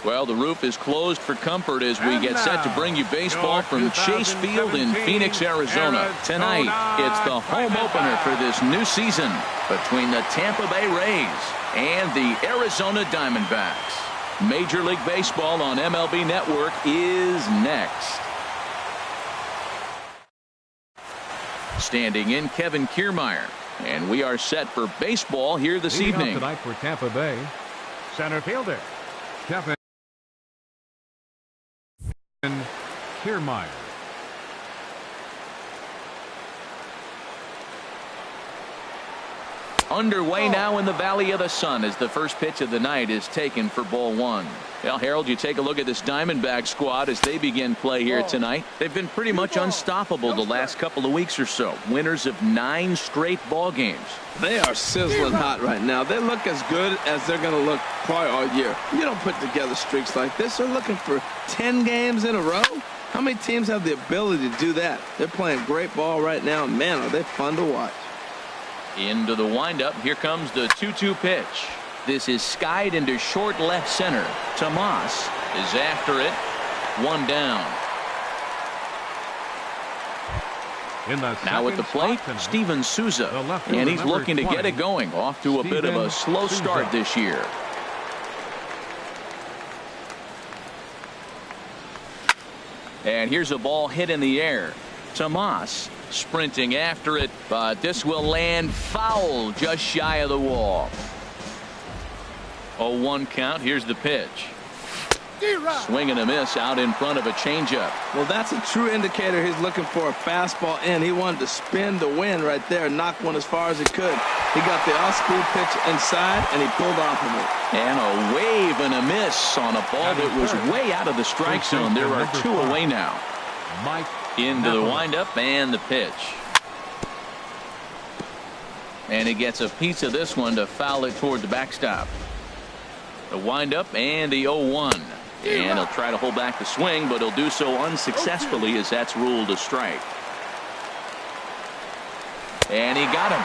Well, the roof is closed for comfort as we get set to bring you baseball from Chase Field in Phoenix, Arizona. Tonight, it's the home opener for this new season between the Tampa Bay Rays and the Arizona Diamondbacks. Major League Baseball on MLB Network is next. Standing in, Kevin Kiermaier. And we are set for baseball here this evening. Tonight for Tampa Bay, center fielder Kevin Kiermaier. Underway now in the Valley of the Sun as the first pitch of the night is taken for ball one. Well, Harold, you take a look at this Diamondback squad as they begin play here tonight. They've been pretty much unstoppable the last couple of weeks or so. Winners of 9 straight ball games. They are sizzling hot right now. They look as good as they're going to look probably all year. You don't put together streaks like this. They're looking for 10 games in a row. How many teams have the ability to do that? They're playing great ball right now. Man, are they fun to watch. Into the windup. Here comes the 2-2 pitch. This is skied into short left center. Tomas is after it. 1 down. Now at the plate, Steven Souza. And he's looking to get it going. Off to a bit of a slow start this year. And here's a ball hit in the air. Tomas sprinting after it, but this will land foul just shy of the wall. 0-1 count. Here's the pitch. Swing and a miss out in front of a changeup. Well, that's a true indicator he's looking for a fastball in. He wanted to spin the wind right there, knock one as far as he could. He got the off-speed pitch inside, and he pulled off of it. And a wave and a miss on a ball that was way out of the strike zone. There are 2 away now. Into the windup and the pitch. And he gets a piece of this one to foul it toward the backstop. The windup and the 0-1. And he'll try to hold back the swing, but he'll do so unsuccessfully as that's ruled a strike. And he got him.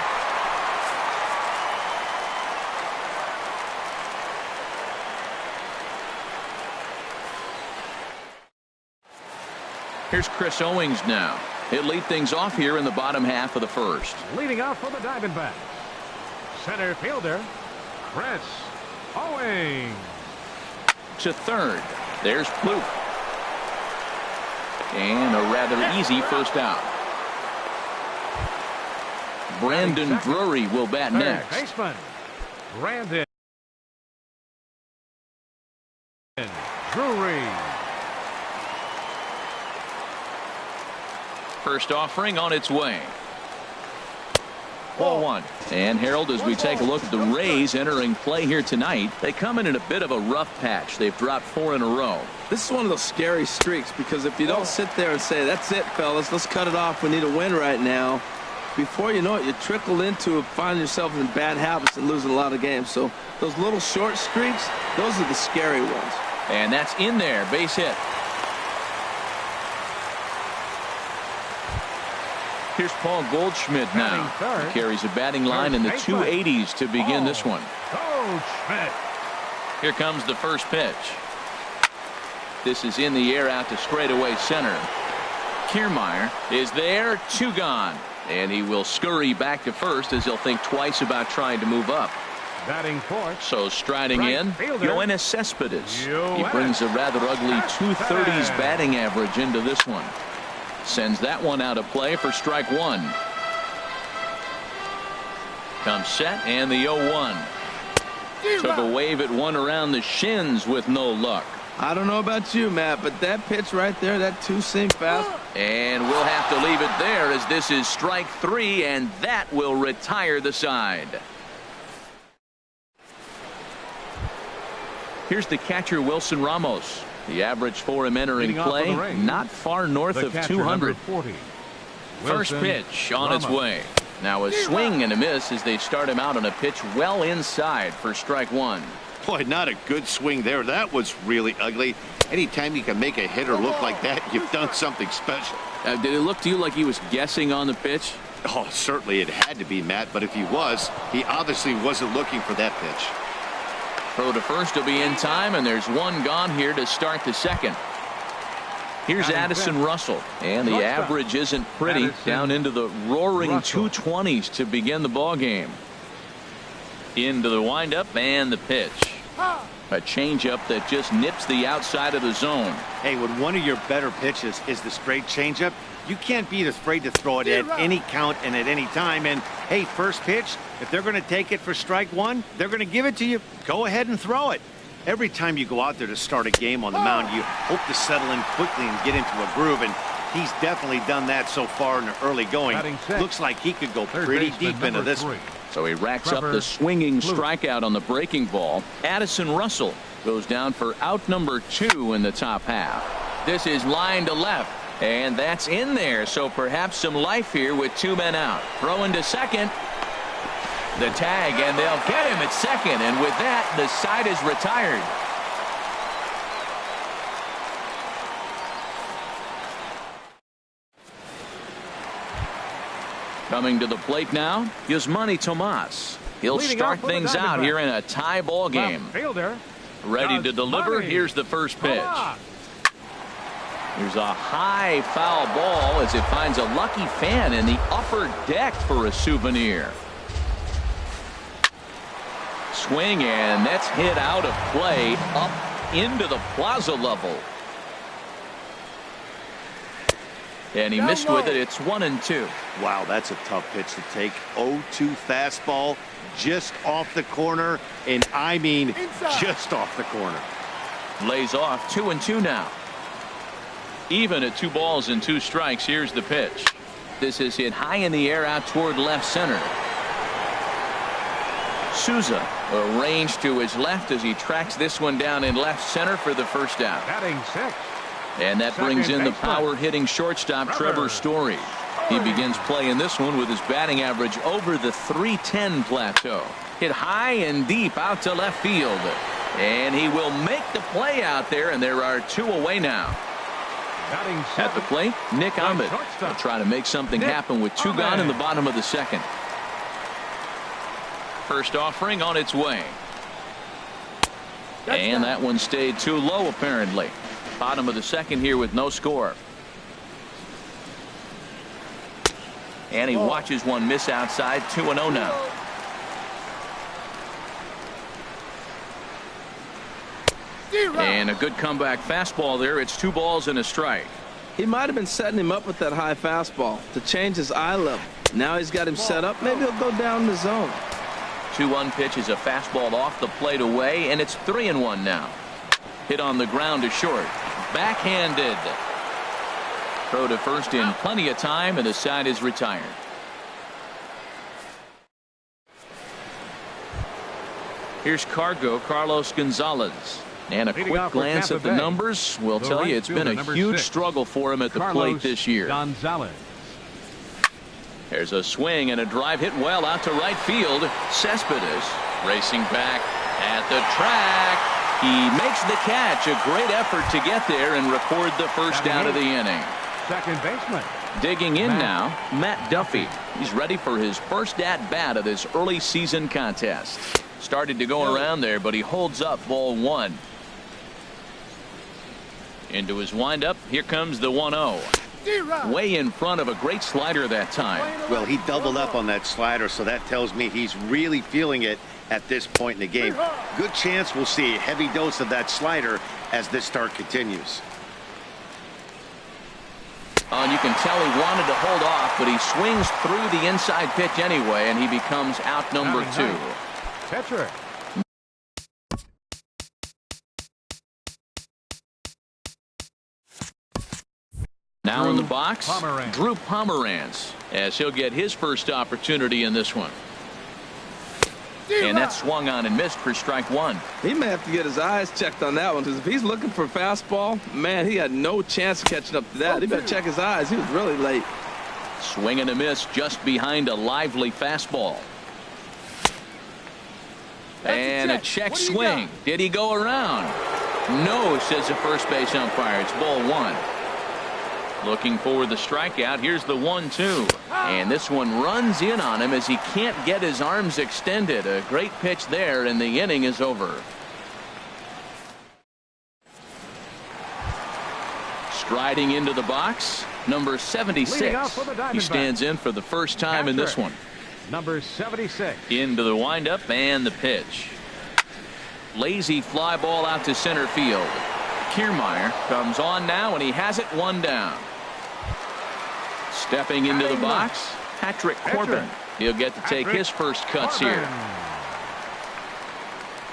Here's Chris Owings now. He'll lead things off here in the bottom half of the first. Leading off for the Diamondbacks, center fielder Chris Owings. To third. There's Plouffe. And a rather easy first out. Brandon Drury will bat next. Baseman Brandon Drury. First offering on its way. Ball 1. And Harold, as we take a look at the Rays entering play here tonight, they come in a bit of a rough patch. They've dropped 4 in a row. This is one of those scary streaks because if you don't sit there and say, that's it, fellas, let's cut it off, we need a win right now, before you know it, you trickle into finding yourself in bad habits and losing a lot of games. So those little short streaks, those are the scary ones. And that's in there. Base hit. Here's Paul Goldschmidt now. He carries a batting line in the 280s to begin this one. Goldschmidt. Here comes the first pitch. This is in the air out to straightaway center. Kiermaier is there. 2 gone. And he will scurry back to first as he'll think twice about trying to move up. Batting fourth. So striding in, Yoenis Cespedes. He brings a rather ugly 230s batting average into this one. Sends that one out of play for strike 1. Comes set and the 0-1. Took a wave at one around the shins with no luck. I don't know about you, Matt, but that pitch right there, that 2-seam fast. And we'll have to leave it there as this is strike 3, and that will retire the side. Here's the catcher, Wilson Ramos. The average for him entering play, not far north of 200. First pitch on its way. Now a swing and a miss as they start him out on a pitch well inside for strike 1. Boy, not a good swing there. That was really ugly. Anytime you can make a hitter look like that, you've done something special. Did it look to you like he was guessing on the pitch? Oh, certainly it had to be, Matt, but if he was, he obviously wasn't looking for that pitch. Throw to first will be in time, and there's one gone here to start the second. Here's Addison Russell, and the average isn't pretty, down into the roaring 220s to begin the ball game. Into the windup and the pitch. A changeup that just nips the outside of the zone. Hey, when one of your better pitches is the straight changeup, you can't be afraid to throw it at any count and at any time. And hey, first pitch, if they're going to take it for strike one, they're going to give it to you. Go ahead and throw it. Every time you go out there to start a game on the mound, you hope to settle in quickly and get into a groove, and he's definitely done that so far in the early going. Looks like he could go pretty deep into this one. So he racks up the swinging strikeout on the breaking ball. Addison Russell goes down for out number 2 in the top half. This is line to left, and that's in there, so perhaps some life here with 2 men out. Throwing to second. The tag, and they'll get him at second, and with that, the side is retired. Coming to the plate now, Yasmani Tomas. He'll start things out here in a tie ball game. Ready to deliver. Here's the first pitch. There's a high foul ball as it finds a lucky fan in the upper deck for a souvenir. Swing, and that's hit out of play up into the plaza level. And he missed with it. It's 1-2. Wow, that's a tough pitch to take. 0-2 fastball just off the corner, and I mean just off the corner. Lays off. 2-2 now. Even at 2 balls and 2 strikes. Here's the pitch. This is hit high in the air out toward left center. Souza arranged to his left as he tracks this one down in left center for the first out. Batting 6. And that brings in the power hitting shortstop Trevor Story. He begins playing this one with his batting average over the .310 plateau. Hit high and deep out to left field. And he will make the play out there, and there are 2 away now. At the plate, Nick Ahmed will try to make something happen with 2 gone in the bottom of the second. First offering on its way. And that one stayed too low apparently. Bottom of the second here with no score. And he watches one miss outside. 2-0 now. And a good comeback fastball there. It's 2 balls and a strike. He might have been setting him up with that high fastball to change his eye level. Now he's got him set up. Maybe he'll go down the zone. 2-1 pitch is a fastball off the plate away, and it's 3-1 now. Hit on the ground to short. Backhanded. Throw to first in plenty of time, and the side is retired. Here's Carlos Gonzalez. And a quick glance at the numbers will tell you it's been a huge struggle for him at the plate this year. Gonzalez. There's a swing and a drive hit well out to right field. Cespedes racing back at the track. He makes the catch. A great effort to get there and record the first out of the inning. Second baseman. Digging in now, Matt Duffy. He's ready for his first at-bat of this early season contest. Started to go around there, but he holds up ball 1. Into his windup. Here comes the 1-0. Way in front of a great slider that time. Well, he doubled up on that slider, so that tells me he's really feeling it at this point in the game. Good chance we'll see a heavy dose of that slider as this start continues. And you can tell he wanted to hold off, but he swings through the inside pitch anyway, and he becomes out number 2. Catcher. Now in the box, Drew Pomeranz, as he'll get his first opportunity in this one. And that swung on and missed for strike 1. He may have to get his eyes checked on that one, because if he's looking for a fastball, man, he had no chance of catching up to that. He better check his eyes. He was really late. Swing and a miss just behind a lively fastball. And a check swing. Did he go around? No, says the first base umpire. It's ball 1. Looking for the strikeout. Here's the 1-2. And this one runs in on him as he can't get his arms extended. A great pitch there, and the inning is over. Riding into the box, number 76. He stands in for the first time in this one. Number 76. Into the windup and the pitch. Lazy fly ball out to center field. Kiermaier comes on now, and he has it one down. Stepping into the box, Patrick Corbin. He'll get to take his first cuts here.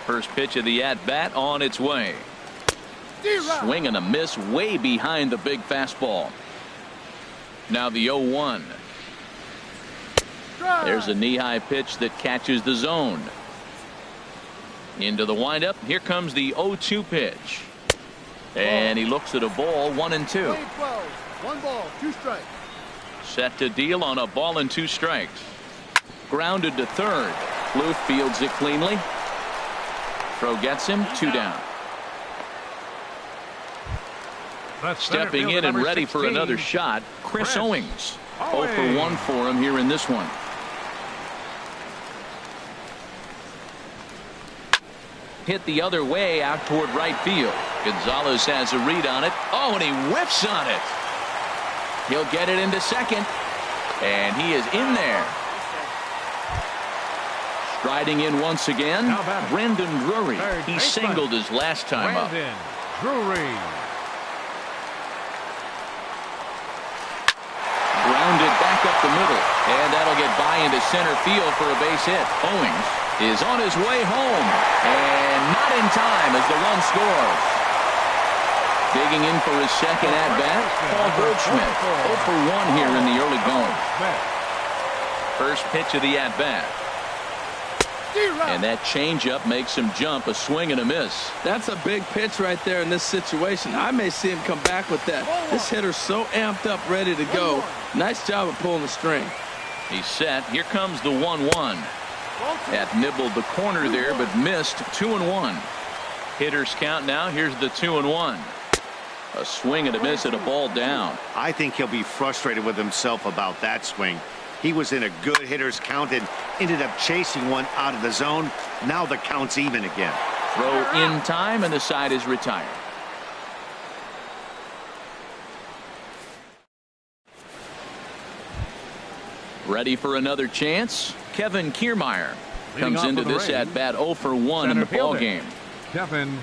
First pitch of the at-bat on its way. Swing and a miss way behind the big fastball. Now the 0-1. There's a knee-high pitch that catches the zone. Into the windup. Here comes the 0-2 pitch. And he looks at a ball, 1-2. 1 ball, 2 strikes. Set to deal on a ball and 2 strikes. Grounded to third. Blue fields it cleanly. Throw gets him, 2 down. Stepping in and ready for another shot, Chris Owings. 0 for 1 for him here in this one. Hit the other way out toward right field. Gonzalez has a read on it. Oh, and he whiffs on it. He'll get it into second. And he is in there. Striding in once again, Brandon Drury. He singled his last time up. Drury. Grounded back up the middle, and that'll get by into center field for a base hit. Owings is on his way home, and not in time as the run scores. Digging in for his second at-bat, Paul Goldschmidt. 0 for 1 here in the early going. First pitch of the at-bat. And that changeup makes him jump, a swing and a miss. That's a big pitch right there in this situation. I may see him come back with that. This hitter's so amped up, ready to go. Nice job of pulling the string. He's set. Here comes the 1-1. That nibbled the corner there, but missed. 2-1. Hitters count now. Here's the 2-1. A swing and a miss and a ball down. I think he'll be frustrated with himself about that swing. He was in a good hitter's count and ended up chasing one out of the zone. Now the count's even again. Throw in time, and the side is retired. Ready for another chance? Kevin Kiermaier comes into this at-bat 0 for 1 in the ball game. Kevin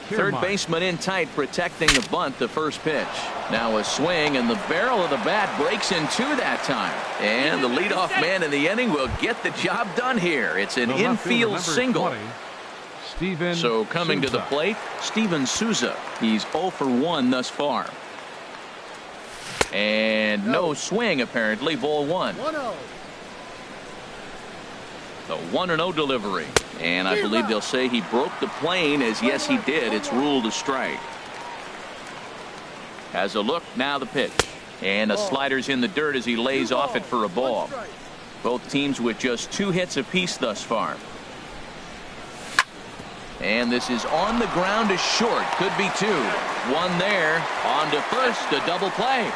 Third baseman in tight, protecting the bunt, the first pitch. Now a swing, and the barrel of the bat breaks in two that time. And the leadoff man in the inning will get the job done here. It's an infield single. So coming to the plate, Steven Souza. He's 0 for 1 thus far. And no swing, apparently. Ball 1. The 1-0 delivery. And I believe they'll say he broke the plane, as yes he did. It's ruled a strike. Has a look, now the pitch. And a slider's in the dirt as he lays off it for a ball. Both teams with just 2 hits apiece thus far. And this is on the ground to short. Could be 2. 1 there. On to first, a double play.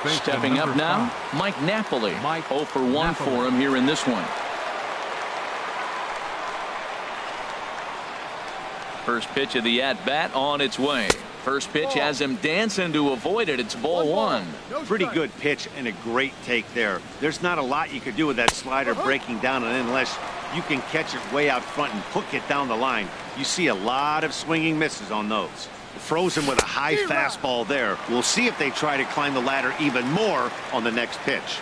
Stepping up now, Mike Napoli. 0 for 1 for him here in this one. First pitch of the at-bat on its way. First pitch has him dancing to avoid it. It's ball 1. Pretty good pitch and a great take there. There's not a lot you could do with that slider breaking down, and unless you can catch it way out front and hook it down the line, you see a lot of swinging misses on those. Frozen with a high fastball there. We'll see if they try to climb the ladder even more on the next pitch.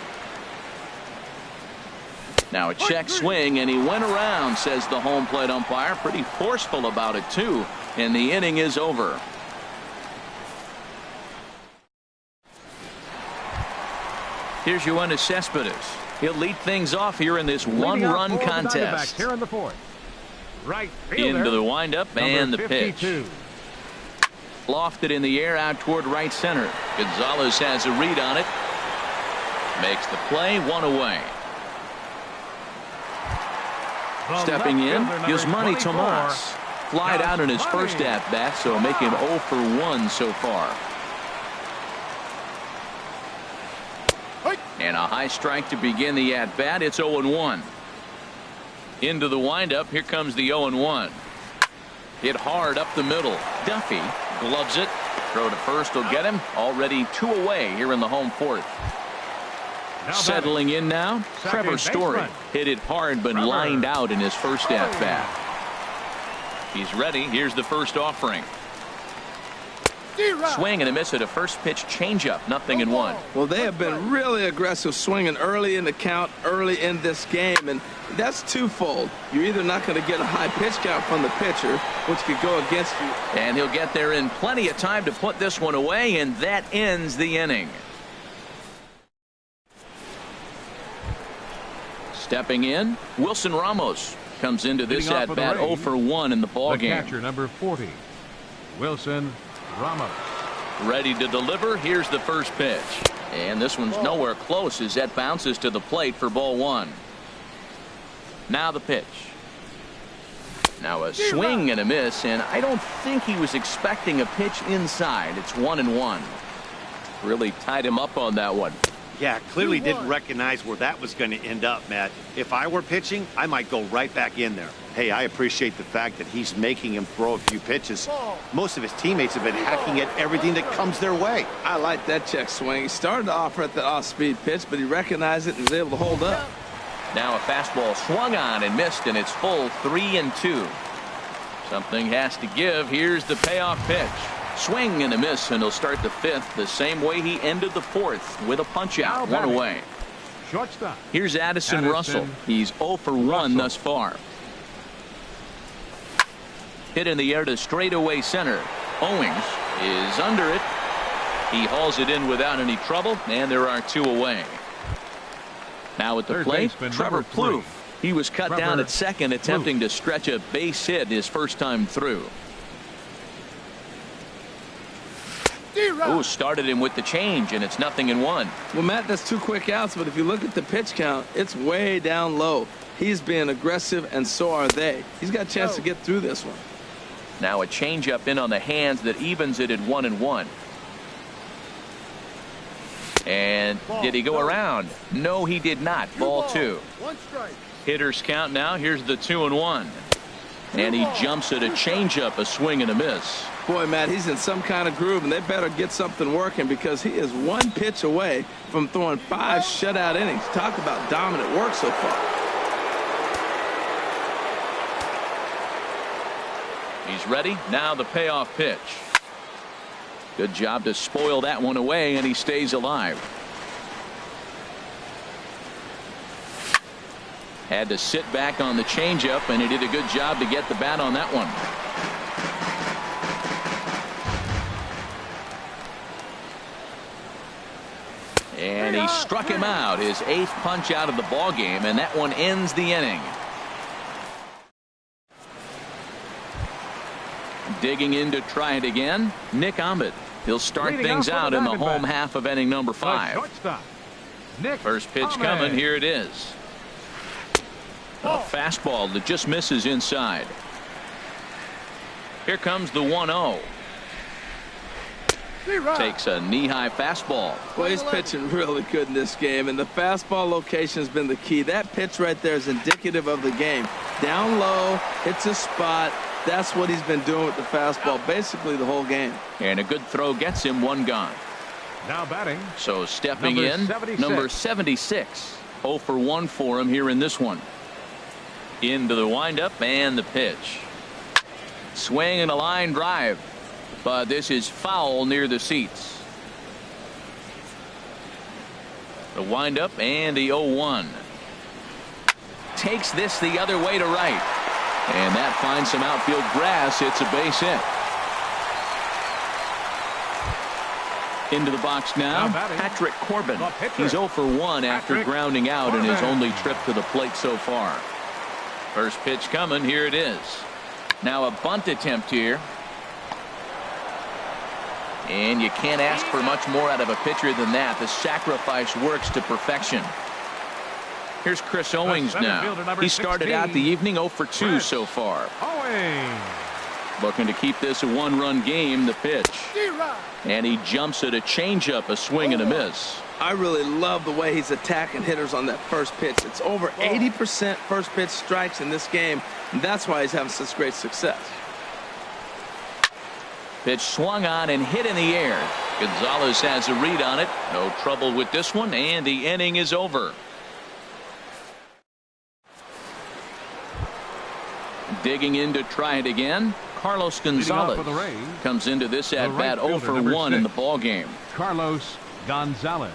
Now a check swing, and he went around, says the home plate umpire. Pretty forceful about it, too. And the inning is over. Here's Yoenis Cespedes. He'll lead things off here in this one-run contest. Here in the fourth. Right into the windup and the pitch. Lofted in the air out toward right center. Gonzalez has a read on it. Makes the play, 1 away. Stepping in, Yasmani Tomas. Flied out in his first at-bat, so making 0 for 1 so far. And a high strike to begin the at-bat. It's 0-1. Into the windup. Here comes the 0-1. Hit hard up the middle. Duffy Gloves it. Throw to first will get him. Already 2 away here in the home fourth. Settling in now, Trevor Story. Hit it hard but lined out in his first at-bat. He's ready. Here's the first offering. Swing and a miss at a first pitch changeup. 0-1. Well, they have been really aggressive swinging early in the count, early in this game, and that's twofold. You're either not going to get a high pitch count from the pitcher, which could go against you. And he'll get there in plenty of time to put this one away, and that ends the inning. Stepping in, Wilson Ramos comes into this at-bat 0 for 1 in the ball game. Catcher number 40, Wilson Ramos. Ready to deliver. Here's the first pitch. And this one's nowhere close as that bounces to the plate for ball 1. Now the pitch. Now a swing and a miss, and I don't think he was expecting a pitch inside. It's 1-1. Really tied him up on that one. Yeah, clearly didn't recognize where that was going to end up, Matt. If I were pitching, I might go right back in there. Hey, I appreciate the fact that he's making him throw a few pitches. Most of his teammates have been hacking at everything that comes their way. I like that check swing. He started off at the off-speed pitch, but he recognized it and was able to hold up. Now a fastball swung on and missed, and it's full 3-2. Something has to give. Here's the payoff pitch. Swing and a miss, and he'll start the 5th the same way he ended the 4th with a punch out. 1 away. Shortstop. Here's Addison Russell. He's 0 for 1 thus far. Hit in the air to straightaway center. Owings is under it. He hauls it in without any trouble, and there are 2 away. Now at the plate, Trevor Plouffe. He was cut down at second, attempting to stretch a base hit his first time through. Ooh, started him with the change, and it's 0-1. Well, Matt, that's 2 quick outs, but if you look at the pitch count, it's way down low. He's being aggressive, and so are they. He's got a chance to get through this one. Now a changeup in on the hands that evens it at 1-1. And did he go around? No, he did not. Ball 2. 1 strike. Hitters count now. Here's the 2-1. And he jumps at a changeup, a swing and a miss. Boy, Matt, he's in some kind of groove, and they better get something working because he is 1 pitch away from throwing 5 shutout innings. Talk about dominant work so far. He's ready. Now the payoff pitch. Good job to spoil that one away, and he stays alive. Had to sit back on the changeup, and he did a good job to get the bat on that one. And he struck him out, his 8th punch out of the ball game, and that one ends the inning. Digging in to try it again, Nick Ahmed. He'll start things out in the home half of inning number 5. First pitch coming. Here it is. A fastball that just misses inside. Here comes the 1-0. Takes a knee-high fastball. Well, he's pitching really good in this game, and the fastball location has been the key. That pitch right there is indicative of the game. Down low, hits a spot. That's what he's been doing with the fastball basically the whole game. And a good throw gets him 1 gone. Now batting. So stepping in, number 76. 0 for 1 for him here in this one. Into the windup and the pitch. Swing and a line drive. But this is foul near the seats. The windup and the 0-1. Takes this the other way to right. And that finds some outfield grass. It's a base hit. Into the box now, Patrick Corbin. He's 0 for 1 after grounding out in his only trip to the plate so far. First pitch coming. Here it is. Now a bunt attempt here. And you can't ask for much more out of a pitcher than that. The sacrifice works to perfection. Here's Chris Owings now. He started out the evening 0 for 2 so far. Looking to keep this a 1-run game. The pitch. And he jumps at a changeup, a swing and a miss. I really love the way he's attacking hitters on that first pitch. It's over 80% first pitch strikes in this game, and that's why he's having such great success. Pitch swung on and hit in the air. Gonzalez has a read on it. No trouble with this one, and the inning is over. Digging in to try it again, Carlos Gonzalez comes into this at-bat 0 for 1 in the ball game. Carlos Gonzalez.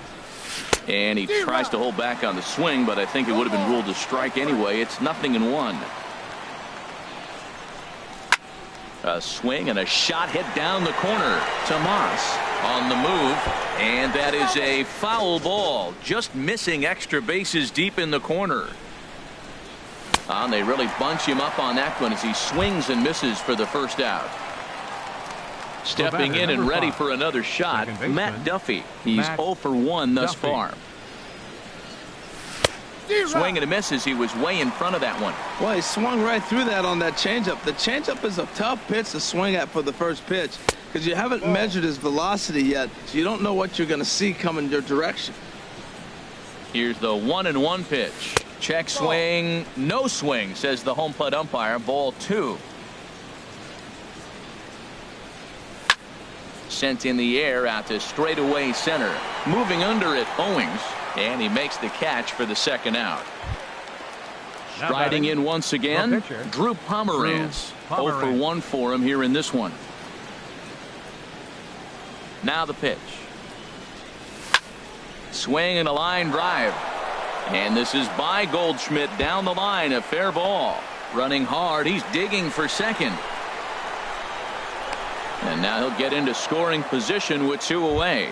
And he tries to hold back on the swing, but I think it would have been ruled a strike anyway. It's 0-1. A swing and a shot hit down the corner. Tomas on the move, and that is a foul ball, just missing extra bases deep in the corner. And they really bunch him up on that one as he swings and misses for the first out. Stepping in and ready for another shot, Matt Duffy. He's 0 for 1 thus far. Swing and a miss as he was way in front of that one. Well, he swung right through that on that changeup. The changeup is a tough pitch to swing at for the first pitch because you haven't measured his velocity yet, so you don't know what you're going to see coming your direction. Here's the 1-1 pitch. Check swing, no swing, says the home plate umpire. Ball 2. Sent in the air out to straightaway center. Moving under it, Owings, and he makes the catch for the second out. Striding in once again, Drew Pomeranz. 0 for 1 for him here in this one. Now the pitch. Swing and a line drive. And this is by Goldschmidt down the line. A fair ball. Running hard. He's digging for second. And now he'll get into scoring position with 2 away.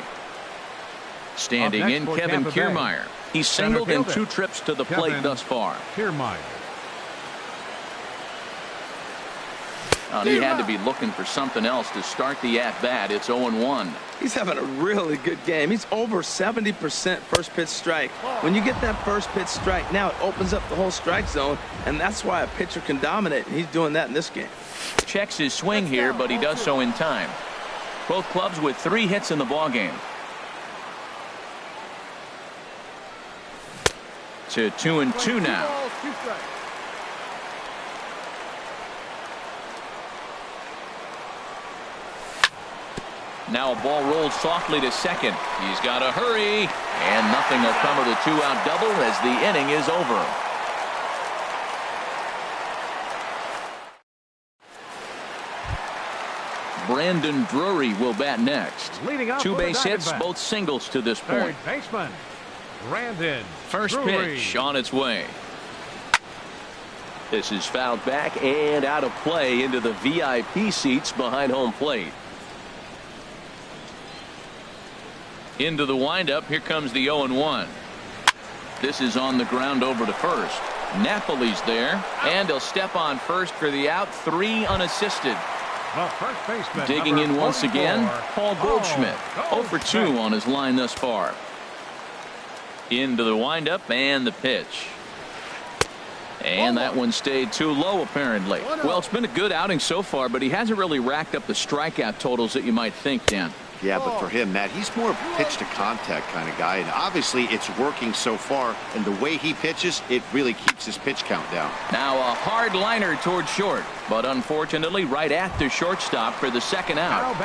Standing in, Kevin Kiermaier. He's singled in 2 trips to the plate thus far. Kiermaier. He had to be looking for something else to start the at-bat. It's 0-1. He's having a really good game. He's over 70% first pitch strike. When you get that first pitch strike, now it opens up the whole strike zone, and that's why a pitcher can dominate, and he's doing that in this game. Checks his swing here, but he does so in time. Both clubs with 3 hits in the ball game. To 2-2 now. Now a ball rolled softly to second. He's got to hurry, and nothing will come of the 2-out double as the inning is over. Brandon Drury will bat next. 2 base hits, both singles to this point. Third baseman, Brandon First Drury. pitch on its way. This is fouled back and out of play into the VIP seats behind home plate. Into the windup. Here comes the 0-1. This is on the ground over to first. Napoli's there, and he'll step on first for the out. 3 unassisted. First baseman, digging in once again, Paul Goldschmidt. 0 for 2 on his line thus far. Into the windup and the pitch. And that one stayed too low apparently. Well, it's been a good outing so far, but he hasn't really racked up the strikeout totals that you might think, Dan. Yeah, but for him, Matt, he's more of a pitch to contact kind of guy, and obviously it's working so far, and the way he pitches, it really keeps his pitch count down. Now a hard liner toward short, but unfortunately right at the shortstop for the second out.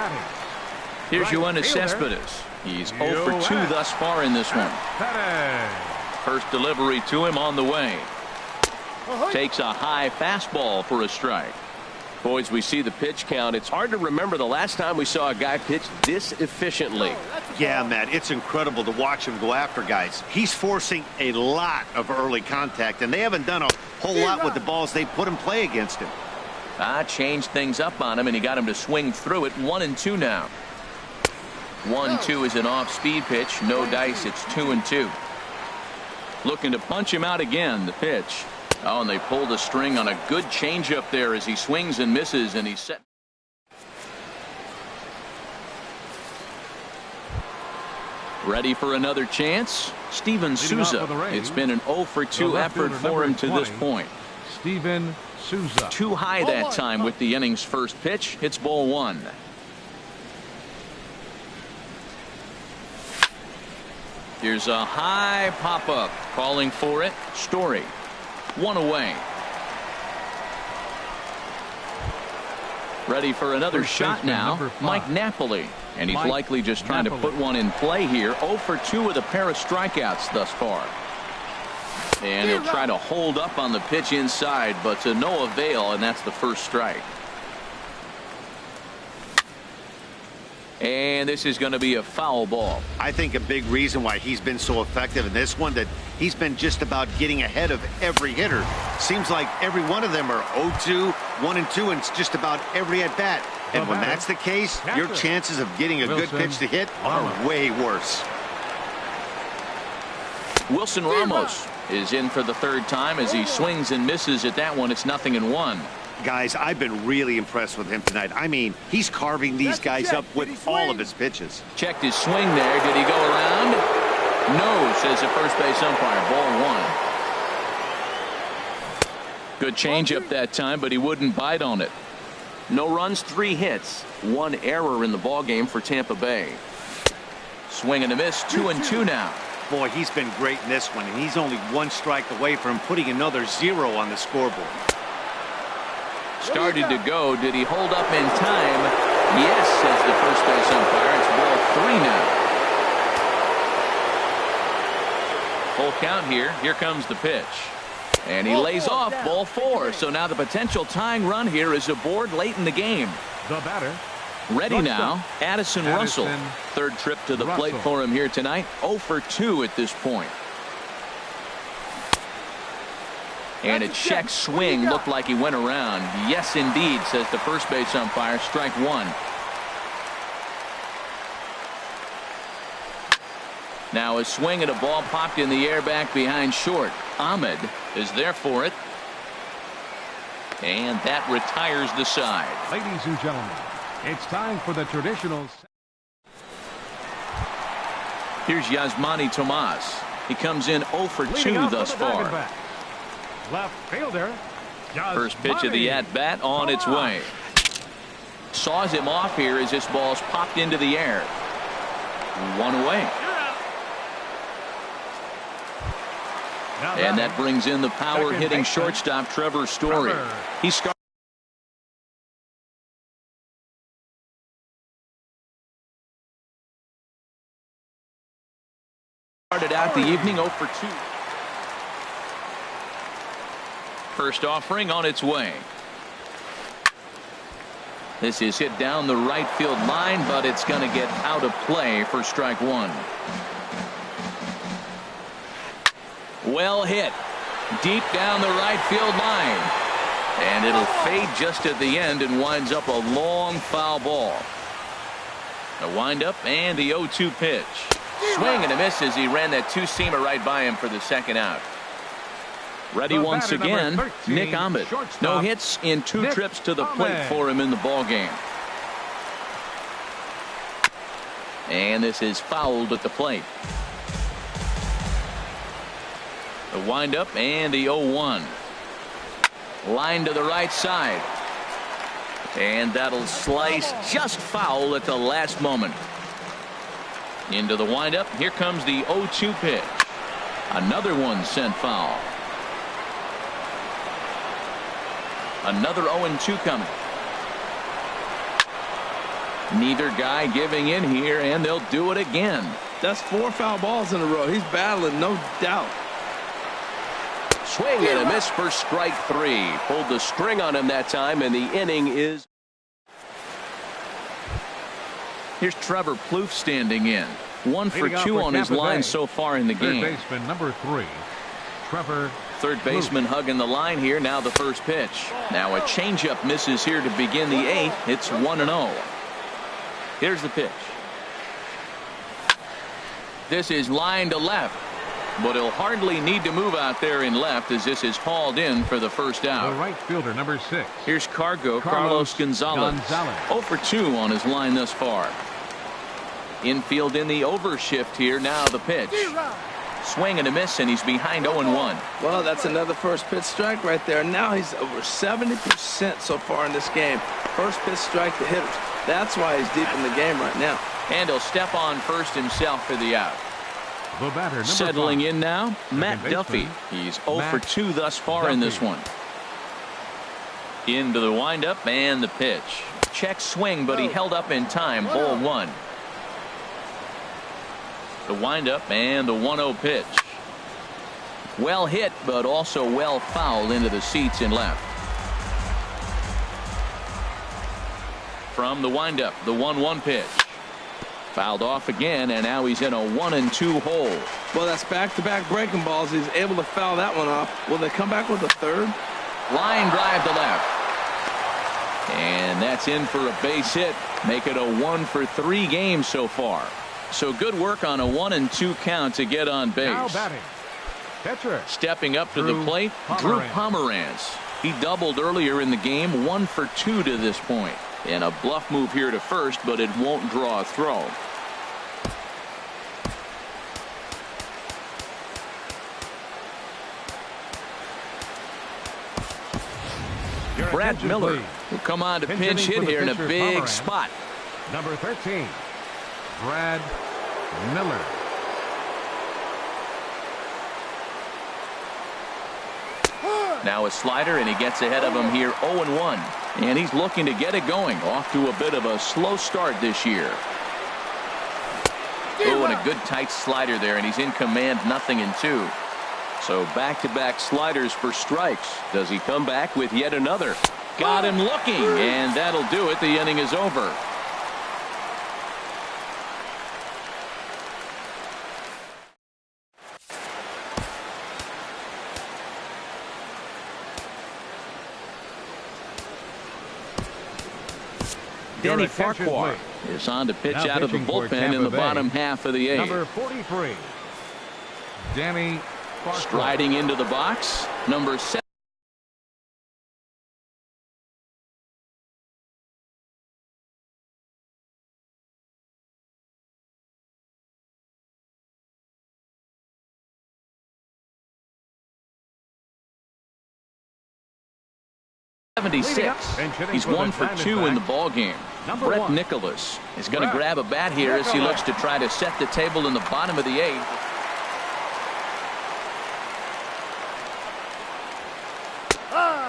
Here's Yoenis Cespedes. He's 0 for 2 thus far in this one. First delivery to him on the way. Takes a high fastball for a strike. Boys, we see the pitch count. It's hard to remember the last time we saw a guy pitch this efficiently. Yeah, Matt, it's incredible to watch him go after guys. He's forcing a lot of early contact, and they haven't done a whole lot with the balls they put in play against him. Changed things up on him, and he got him to swing through it. 1-2 now. 1-2 is an off-speed pitch. No dice. It's 2-2. Looking to punch him out again. The pitch. Oh, and they pulled a string on a good changeup there as he swings and misses, and he's set. Ready for another chance? Steven Souza. It's been an 0 for 2 effort for him to this point. Steven Souza. Too high that time with the inning's first pitch. It's ball 1. Here's a high pop-up. Calling for it. Story. 1 away. Ready for another First shot baseman, now, number 5. Mike Napoli. And he's Mike likely just trying Napoli. to put one in play here. 0 for 2 with a pair of strikeouts thus far. And he'll try to hold up on the pitch inside, but to no avail, and that's the first strike. And this is going to be a foul ball. I think a big reason why he's been so effective in this one, that he's been just about getting ahead of every hitter. Seems like every one of them are 0-2, 1-2, and it's just about every at bat. And when that's the case, your chances of getting a good pitch to hit are way worse. Wilson Ramos is in for the third time as he swings and misses at that one. It's 0-1. Guys, I've been really impressed with him tonight. I mean, he's carving these guys up with all of his pitches. Checked his swing there. Did he go around? No, says the first base umpire. Ball 1. Good changeup that time, but he wouldn't bite on it. No runs, 3 hits, 1 error in the ball game for Tampa Bay. Swing and a miss, 2-2 now. Boy, he's been great in this one, and he's only 1 strike away from putting another 0 on the scoreboard. Started to go. Did he hold up in time? Yes, says the first base umpire. It's ball 3 now. Full count here. Here comes the pitch. And he lays off ball 4. So now the potential tying run here is aboard late in the game. The batter. Ready now, Addison Russell. Third trip to the plate for him here tonight. 0 for 2 at this point. And a check swing looked like he went around. Yes, indeed, says the first base umpire. Strike 1. Now a swing and a ball popped in the air back behind short. Ahmed is there for it. And that retires the side. Ladies and gentlemen, it's time for the traditional. Here's Yasmani Tomas. He comes in 0 for 2 thus far. Left fielder. First pitch of the at-bat on its way. Saws him off here as this ball's popped into the air. 1 away. And that brings in the power-hitting shortstop Trevor Story. He started out the evening 0 for 2. First offering on its way. This is hit down the right field line, but it's going to get out of play for strike 1. Well hit. Deep down the right field line. And it'll fade just at the end and winds up a long foul ball. A windup and the 0-2 pitch. Swing and a miss as he ran that 2-seamer right by him for the second out. Ready once again, Nick Ahmed. No hits in 2 trips to the plate for him in the ball game. And this is fouled at the plate. The windup and the 0-1. Line to the right side. And that'll slice just foul at the last moment. Into the windup. Here comes the 0-2 pitch. Another one sent foul. Another 0-2 coming. Neither guy giving in here, and they'll do it again. That's 4 foul balls in a row. He's battling, no doubt. Swing and a miss for strike 3. Pulled the string on him that time, and the inning is. Here's Trevor Plouffe standing in. 1 for 2 on his line so far in the game. Third baseman number 3, Trevor. Third baseman hugging the line here. Now the first pitch. Now a changeup misses here to begin the 8th. It's 1-0. Here's the pitch. This is line to left. But he'll hardly need to move out there in left as this is hauled in for the first out. The right fielder, number 6. Here's Carlos Gonzalez. 0 for 2 on his line thus far. Infield in the overshift here. Now the pitch. Swing and a miss, and he's behind 0-1. Well, that's another first pitch strike right there. Now he's over 70% so far in this game. First pitch strike to hitters. That's why he's deep in the game right now. And he'll step on first himself for the out. The batter, settling 5. in now, Matt Duffy. He's 0 for 2 thus far in this one. Into the windup and the pitch. check swing, but he held up in time. Ball one. The windup and the 1-0 pitch. Well hit, but also well fouled into the seats in left. From the windup, the 1-1 pitch. Fouled off again, and now he's in a 1-2 hole. Well, that's back-to-back breaking balls. He's able to foul that one off. Will they come back with a third? Line drive to left. And that's in for a base hit. Make it a 1-for-3 game so far. So good work on a 1-2 count to get on base. Now batting. Catcher. Stepping up to the plate, Drew Pomeranz. He doubled earlier in the game, 1 for 2 to this point. And a bluff move here to first, but it won't draw a throw. Brad Miller will come on to pinch hit here in a big spot. Number 13, Brad Miller. Now a slider, and he gets ahead of him here 0-1. And he's looking to get it going. Off to a bit of a slow start this year. Oh, and a good tight slider there, and he's in command, 0-2. So back-to-back sliders for strikes. Does he come back with yet another? Got him looking, and that'll do it. The inning is over. Danny Farquhar is on to pitch out of the bullpen in the bottom half of the eighth. Number 43, Danny Farquhar. Striding into the box, number 7. He's 1 for 2 in the ball game. Brett Nicholas is going to grab a bat here as he looks to try to set the table in the bottom of the eighth.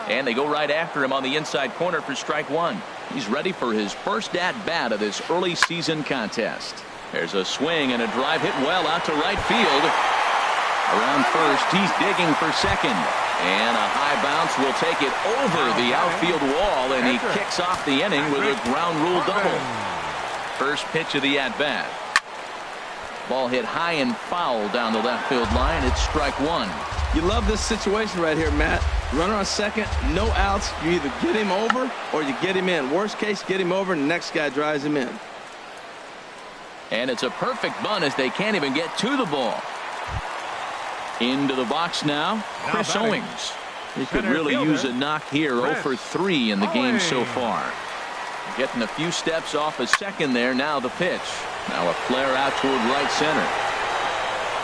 And they go right after him on the inside corner for strike one. He's ready for his first at-bat of this early season contest. There's a swing and a drive hit well out to right field. Around first, he's digging for second. And a high bounce will take it over the outfield wall, and he kicks off the inning with a ground rule double. First pitch of the at-bat. Ball hit high and foul down the left field line. It's strike one. You love this situation right here, Matt. Runner on second, no outs. You either get him over or you get him in. Worst case, get him over, and the next guy drives him in. And it's a perfect bunt as they can't even get to the ball. Into the box now, Chris Owings. He could really use a knock here. 0 for 3 in the game so far. Getting a few steps off a second there. Now the pitch. Now a flare out toward right center.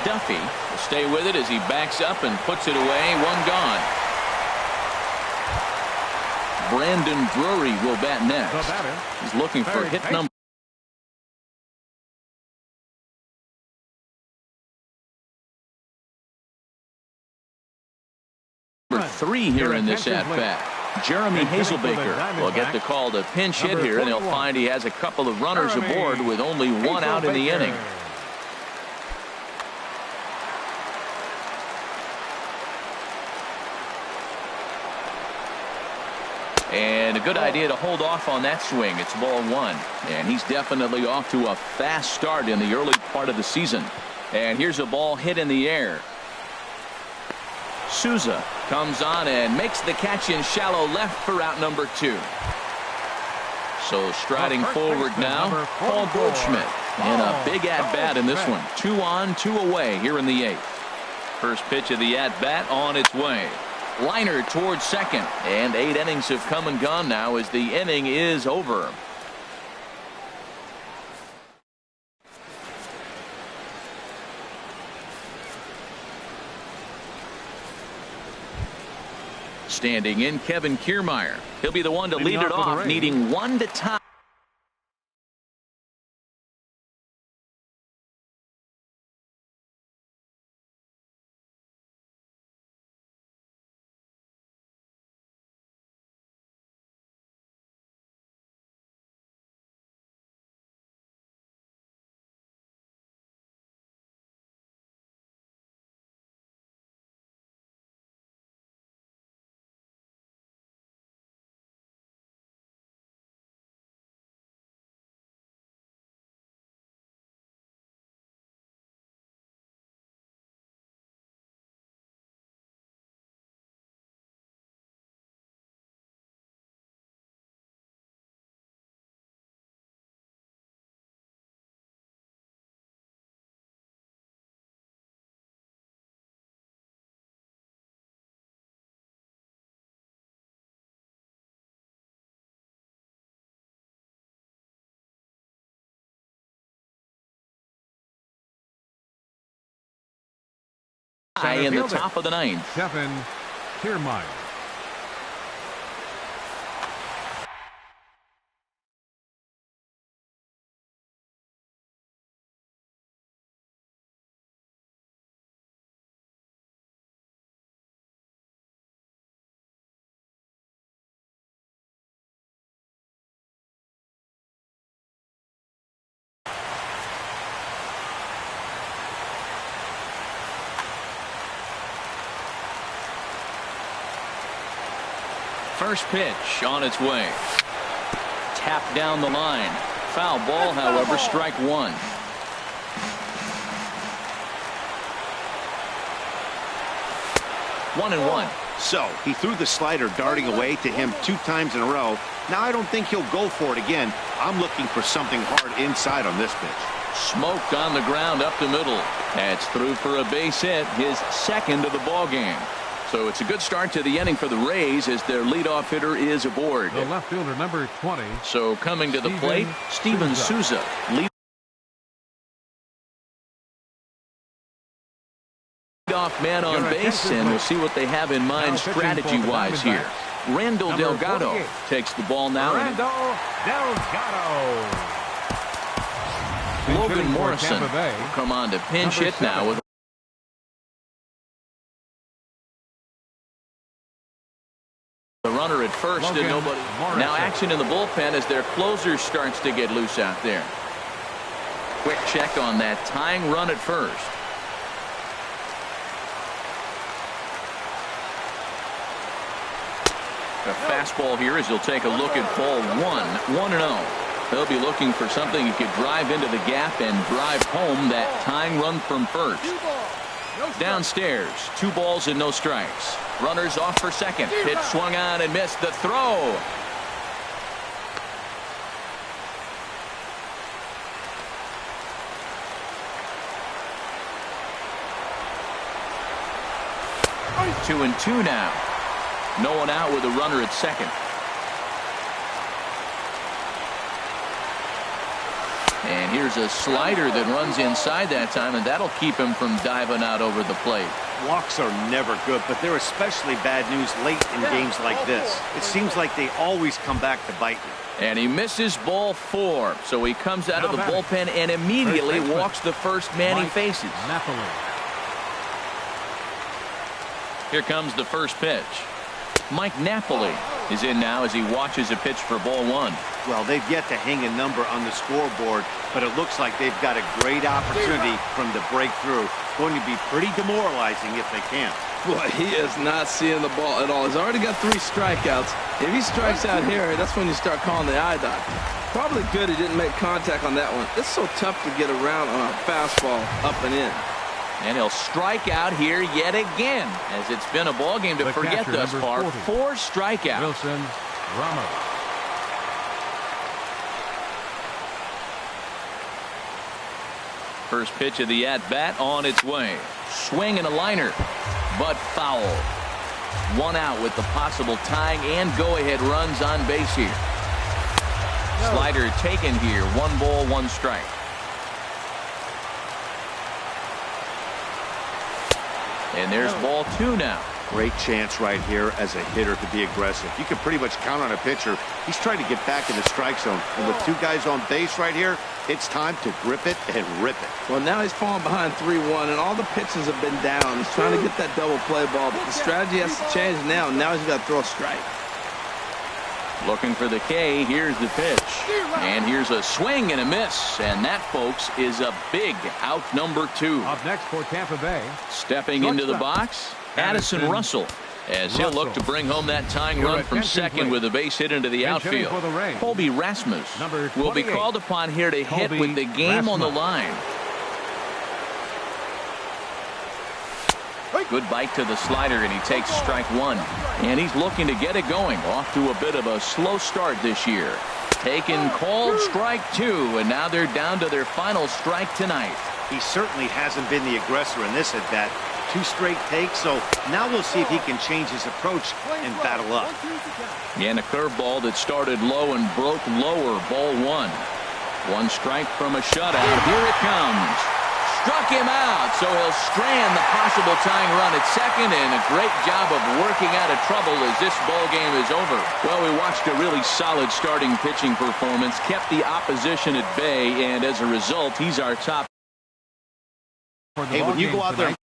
Duffy will stay with it as he backs up and puts it away. One gone. Brandon Drury will bat next. He's looking for hit number 3 here in this at-bat. Jeremy Hazelbaker will get the call to pinch hit here, and he'll find he has a couple of runners aboard with only 1 out in the inning. And a good idea to hold off on that swing. It's ball one. And he's definitely off to a fast start in the early part of the season. And here's a ball hit in the air. Souza comes on and makes the catch in shallow left for out number 2. So striding forward now, Paul Goldschmidt. And a big at-bat in this one. 2 on, 2 away here in the 8th. First pitch of the at-bat on its way. Liner towards second. And 8 innings have come and gone now as the inning is over. Standing in, Kevin Kiermaier. He'll be the one to lead it off, needing 1 to tie. in the top of the ninth. Kevin Kiermaier. First pitch on its way. Tapped down the line. Foul ball, however, strike one. One and one. So he threw the slider darting away to him 2 times in a row. Now I don't think he'll go for it again. I'm looking for something hard inside on this pitch. Smoked on the ground up the middle. That's through for a base hit, his second of the ball game. So it's a good start to the inning for the Rays as their leadoff hitter is aboard. The left fielder, number 20. So coming to the plate, Steven Souza. Leadoff man on base, and we'll see what they have in mind strategy-wise here. Randall Delgado takes the ball now. Randall Delgado. Logan Morrison will come on to pinch hit now with the runner at first and nobody. Now action in the bullpen as their closer starts to get loose out there. Quick check on that tying run at first. A fastball here as he'll take a look at ball 1-0. They'll be looking for something he could drive into the gap and drive home that tying run from first. Downstairs, 2 balls and no strikes. Runners off for second. Pitch swung on and missed. The throw. Two and two now. No one out with a runner at second. And here's a slider that runs inside that time, and that'll keep him from diving out over the plate. Walks are never good, but they're especially bad news late in games like this. It seems like they always come back to bite you. And he misses ball 4, so he comes out of the bullpen and immediately walks the first man he faces. Here comes the first pitch. Mike Napoli is in now as he watches a pitch for ball 1. Well, they've yet to hang a number on the scoreboard, but it looks like they've got a great opportunity from the breakthrough. Going to be pretty demoralizing if they can't. Boy, he is not seeing the ball at all. He's already got 3 strikeouts. If he strikes out here, that's when you start calling the eye dot. Probably good he didn't make contact on that one. It's so tough to get around on a fastball up and in. And he'll strike out here yet again, as it's been a ball game to forget thus far. 4 strikeouts. Wilson Ramos. First pitch of the at-bat on its way. Swing and a liner, but foul. 1 out with the possible tying and go-ahead runs on base here. Slider taken here. 1 ball, 1 strike. And there's ball 2 now. Great chance right here as a hitter to be aggressive. You can pretty much count on a pitcher. He's trying to get back in the strike zone. And with 2 guys on base right here, it's time to grip it and rip it. Well, now he's falling behind 3-1, and all the pitches have been down. He's trying to get that double play ball, but the strategy has to change now. Now he's got to throw a strike. Looking for the K. Here's the pitch. And here's a swing and a miss. And that, folks, is a big out number 2. Up next for Tampa Bay. Stepping into the box, Addison Russell, as he'll look to bring home that tying run from second with a base hit into the outfield. Colby Rasmus will be called upon here to hit with the game on the line. Good bite to the slider, and he takes strike 1. And he's looking to get it going. Off to a bit of a slow start this year. Taken, called, strike 2, and now they're down to their final strike tonight. He certainly hasn't been the aggressor in this at-bat. 2 straight takes, so now we'll see if he can change his approach and battle up. And a curveball that started low and broke lower, ball 1. 1 strike from a shutout. Here it comes. struck him out, so he'll strand the possible tying run at second, and a great job of working out of trouble as this ball game is over. Well, we watched a really solid starting pitching performance, kept the opposition at bay, and as a result, he's our top. Hey, when you go out there